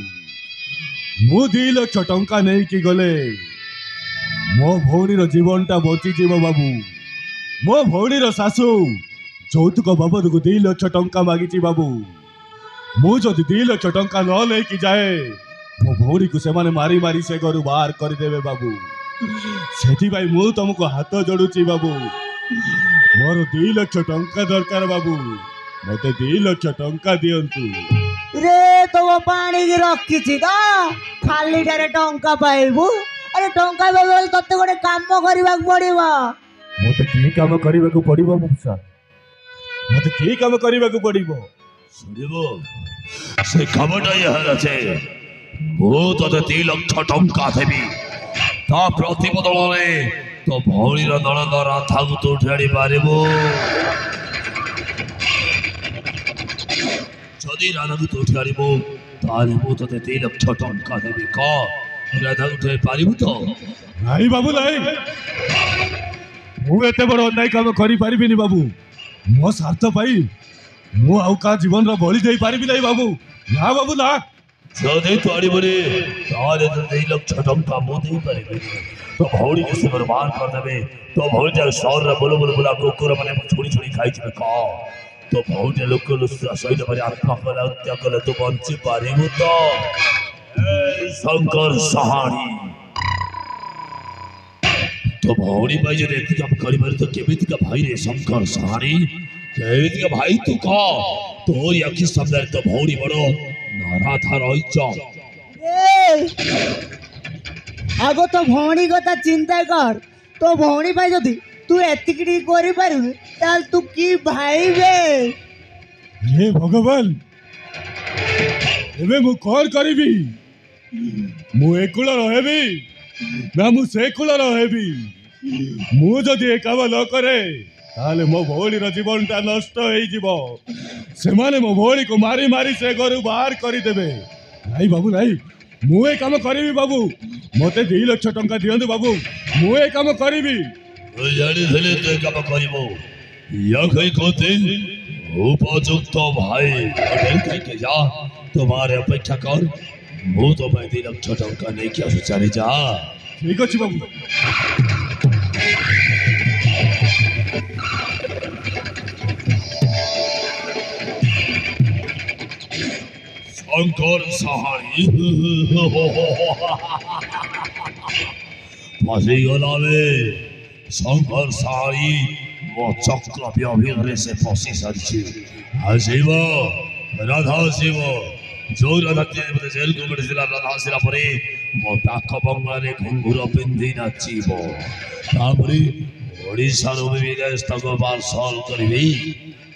ମୁଁ 2 ଲକ୍ଷ ଟଙ୍କା ନେଇକି ଗଲେ ମୋ ଭଉଣୀର ଜୀବନଟା ବଞ୍ଚିଯିବ ବାବୁ। ମୋ ଭଉଣୀର ଶାଶୁ ଯୌତୁକ ବାବଦକୁ 2 ଲକ୍ଷ ଟଙ୍କା ମାଗିଛି ବାବୁ। ମୁଁ ଯଦି 2 ଲକ୍ଷ ଟଙ୍କା ନ ନେଇକି ଯାଏ, ମୋ ଭଉଣୀକୁ ସେମାନେ ମାରି ମାରି ସେ ଘରୁ ବାହାର କରିଦେବେ ବାବୁ। ସେଥିପାଇଁ ମୁଁ ତମକୁ ହାତ ଯୋଡୁଛି ବାବୁ, ମୋର 2 ଲକ୍ଷ ଟଙ୍କା ଦରକାର ବାବୁ। ମତେ 2 ଲକ୍ଷ ଟଙ୍କା ଦିଅନ୍ତୁ। ରେ ତମ ପାଣିକି ରଖିଛି ତ, ଖାଲିଟାରେ ଟଙ୍କା ପାଇବୁ? ଆରେ ଟଙ୍କା ପାଇବୁ ବୋଲି ତତେ ଗୋଟେ କାମ କରିବାକୁ ପଡିବ। ମତେ କି କାମ କରିବାକୁ ପଡିବ ମଉସା? ମତେ କି କାମ କରିବାକୁ ପଡିବ? ଶୁଣିବ, ସେ କାମଟା ଏହା ଅଛି, ମୁଁ ତତେ 2 ଲକ୍ଷ ଟଙ୍କା ଦେବି, ତା ପ୍ରତିବଦଳରେ ତୋ ଭଉଣୀର ନଣନ୍ଦ ରାଧାକୁ ତୁ ଉଠାଣି ପାରିବୁ। ଯଦି ରାଧାକୁ ତୁ ଉଠି ଆଣିବୁ ତାହେଲେ ମୁଁ ତତେ 3 ଲକ୍ଷ ଟଙ୍କା ଦେବି। କହ ରାଧାକୁ ଉଠାଇ ପାରିବୁ ତ? ନାଇଁ ବାବୁ ନାଇଁ, ମୁଁ ଏତେ ବଡ଼ ଅନ୍ୟାୟ କାମ କରିପାରିବିନି ବାବୁ। ମୋ ସ୍ୱାର୍ଥ ପାଇଁ ମୁଁ ଆଉ କାହା ଜୀବନର ବଳି ଦେଇପାରିବି ନାହିଁ ବାବୁ। ନା ବାବୁ ନା। ଯଦି ତୁ ଆଣିବୁନି ତାହେଲେ ତତେ 2 ଲକ୍ଷ ଟଙ୍କା ମୁଁ ଦେଇପାରିବିନି। ତୋ ଭଉଣୀକୁ ସେ ବରବାଦ କରିଦେବେ। ତୋ ଭଉଣୀଟା ସହରରେ ବୁଲା କୁକୁର ମାନେ ଛୁଣି ଛୁଣି ଖାଇଯିବେ। କହ ତୋ ଭଉଣୀ ଲୋକ ସହିତ ପରେ ଆତ୍ମହତ୍ୟା ହତ୍ୟା କଲେ ତୁ ବଞ୍ଚି ପାରିବୁ ତ? ଶଙ୍କର ସାହାଣୀ, तो भौणी भाई जो देखती काम करी मारी तो केमितिका भाई रे शंकर सहारी केमितिका भाई तू कह तो याकी सामने तो भौणी बड़ो नारा था रहिच आगो तो भौणी कथा चिंता कर। तो भौणी भाई जदि तू एतिक करि पारबे ताल तू की भाई बे। हे भगवान एबे मु कौन करिबी? मु एकुला रहेबी ना मु सेकुला रहेबी? मु जदि ए काम न करे ताले मो भौणीर जीवनटा नष्ट होई जीवो। सेमाने मो भौणी को मारी मारी से घरु बाहर करि देबे। नाई बाबू नाई, मु ए काम करिबी बाबू। मते 2 लाख टंका दियंतु बाबू, मु ए काम करिबी। जानी थले तो काम करिबो या कई कोते उपयुक्त भाई होटल के जा तुम्हारे अपेक्षा कर। मु तो भाई 2 लाख टंका नहीं क्या सुचारी जा। ठीक अछि बाबू। शंकर सहारी फसी गला बे। शंकर सहारी मो चक्रव्यूह से फसी सारी आसीब राधा आसीब जो राधा मत जेल को मिला राधा आसला परे मो पाख बंगला घुंघुर पिंधि नाचिब तापरे ओडिशा रो विदेश तक बार सॉल्व करबी।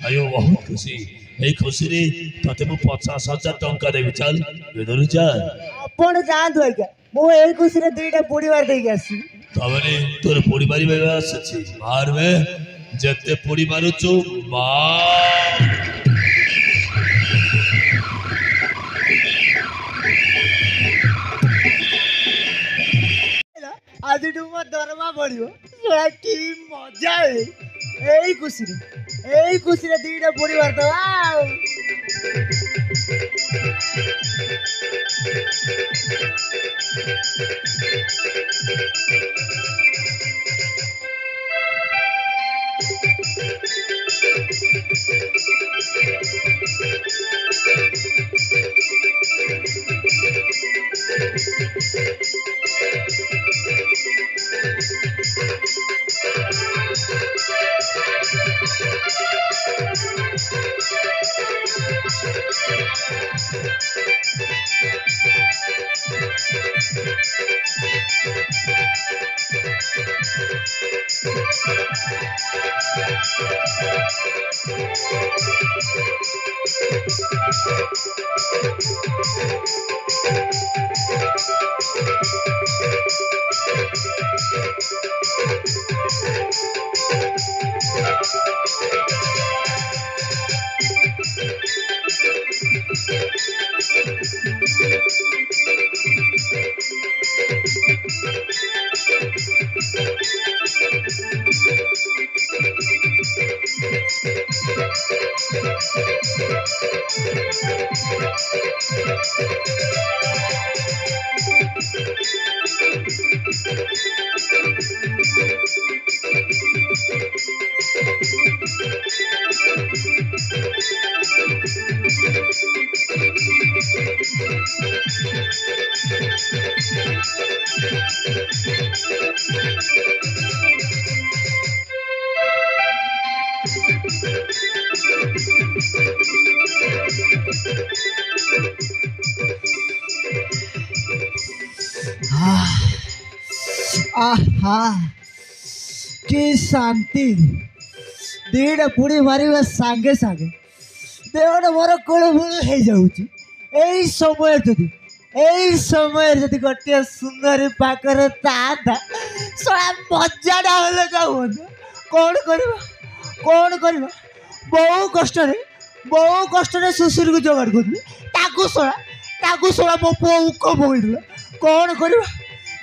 आयो बहुत खुशी ए खुशी रे तते मु 50,000 टंका देबी। चल बेदरु चल आपण जान होइगा मो ए खुशी रे 2टा परिवार देई आसी। तबने तोर परिवार व्यवहार सच्ची मार में जते परिवार चो मार। आज तुम दरमा पड़ो कि मजा है। यही खुशी रे 2टा परिवार तो आहा कि शांति। 2टा पुड़ी मारिबा सागे सागे देहटा मोर कुलफुल हो जाऊँगी। यही समय जदि गोटे सुंदरी पाकर था सड़ा मजाटा होगा कौन करवा बहु कष्ट बहु कष्ट सुशील को जोगाड़ कर शोला मो पुआ उक बोल कौन कर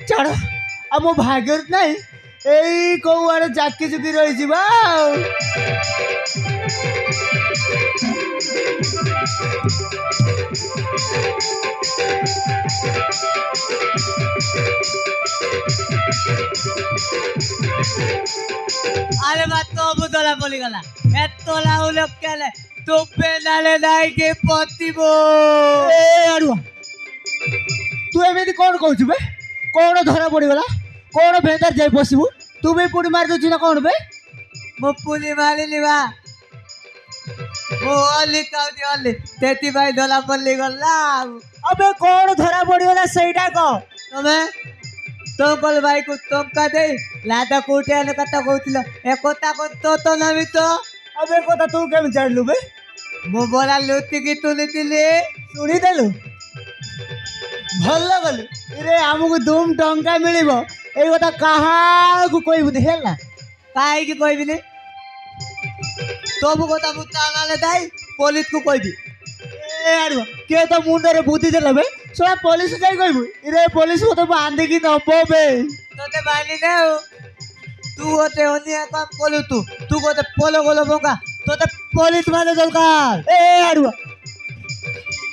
छाड़ आ मो भाग्य नहीं यही कौआड़े जाकी जुकी रही अरे बात तो बुदला पड़ी गला एतला उलक केले तो पेनाले नाई के पतिबो अड़ुआ तू एमती कौन कहू बे कौन धरा पड़गला कौन भेदर जाई पशु तू भी पुड़ी मार दे कौन बे मो पुली मारी लिवा वो अली काउदी अली तेती भाई धला पड़ी गला अबे कौन धरा पड़गला सेटा कह तमे तो कल भाई को तुम का दे लादा कोटे आने कथा कहतिलो ए कथा को तो नमी तो अबे कथा तू केम जाडलु बे मो बोला लुटी की तुली दिली सुनी देलु भल गलु रे हमको धूम टंका मिलिबो ए कथा कहा को कोई बुझे हेला काहे की कोई बिले तो बु कथा बुता ले दाई पुलिस को कोई भी ए आरो के तो मुंडे रे बुद्धि देला बे सोला पुलिस जाई कहबो रे पुलिस को तो बांधे की नबो बे तोते बाली ने तू होते ओनिया काम कोलु तू कोते पोलो गोलो बोका तोते पुलिस माने दरकार ए आरो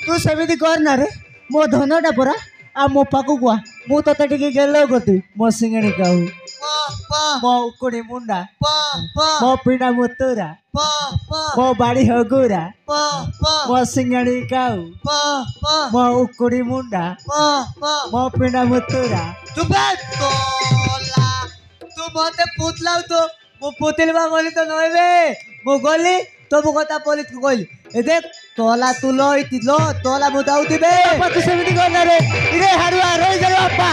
तू सेमिति कर ना रे मो धनटा परा आ मो पाकु कुआ मु तते टिके गेलो गति मो सिंगणी कहू मो उकुड़ी मुंडा मो पिंडा मुतुरा मो बाड़ी हगुरा मो सिंगणी कहू मो उकुड़ी मुंडा मो पिंडा मुतुरा तू बात तोला तू मते पुतलाउ तो मो पुतलबा बोली तो नय बे मो गली तो मो कथा पुलिस को कहली ए देख तोला तू लो तोला बुदाउ दिबे तू सेमिति कर ना रे रे हारुआ रोई जा अपा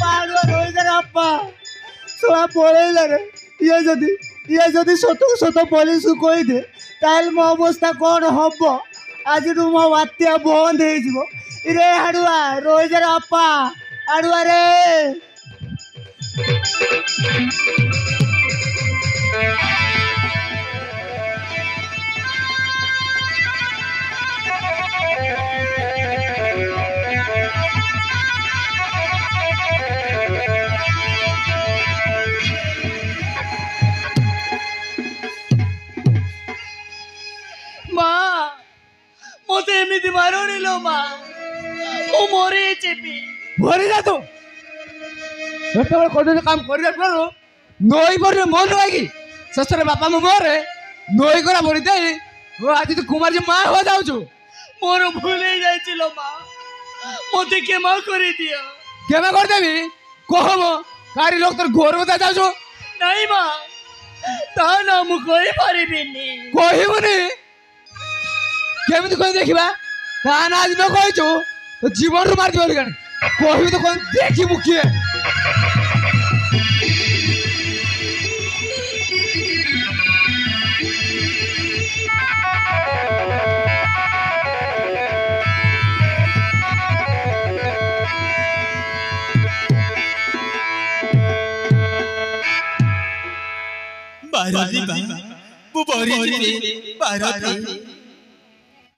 पाड़ो रोई जा अपा सोआ पळेला रे ये जदी सतो पुलिस को कहि दे ताल मो अवस्था कोन हबो आज मो बात्या बंद हे जिवो रे हारुआ रोई जा अपा हारुआ रे मते एमिति मारोनी लो माँ मो मोरे चेपी भरी जा तू कौन काम कर नई पर मन लगी शशुर बापा मो मोरे नई करा भरी दे वो आज तू कुमार जी माँ हो जाऊ मोर भूल ही जाइछि लो माँ मते क्षमा करि दियो केमा कर देबी कह मो कारी लोग तोर घर बता जाऊ नहीं माँ ता ना मु कहि परिबिनी कहबुनी केमिति कोई देखिबा तान आज न कहचो तो जीवन रो मार दियो लगन कहबी तो कोन देखि मुखिए भारती बा वो बरी जी भारती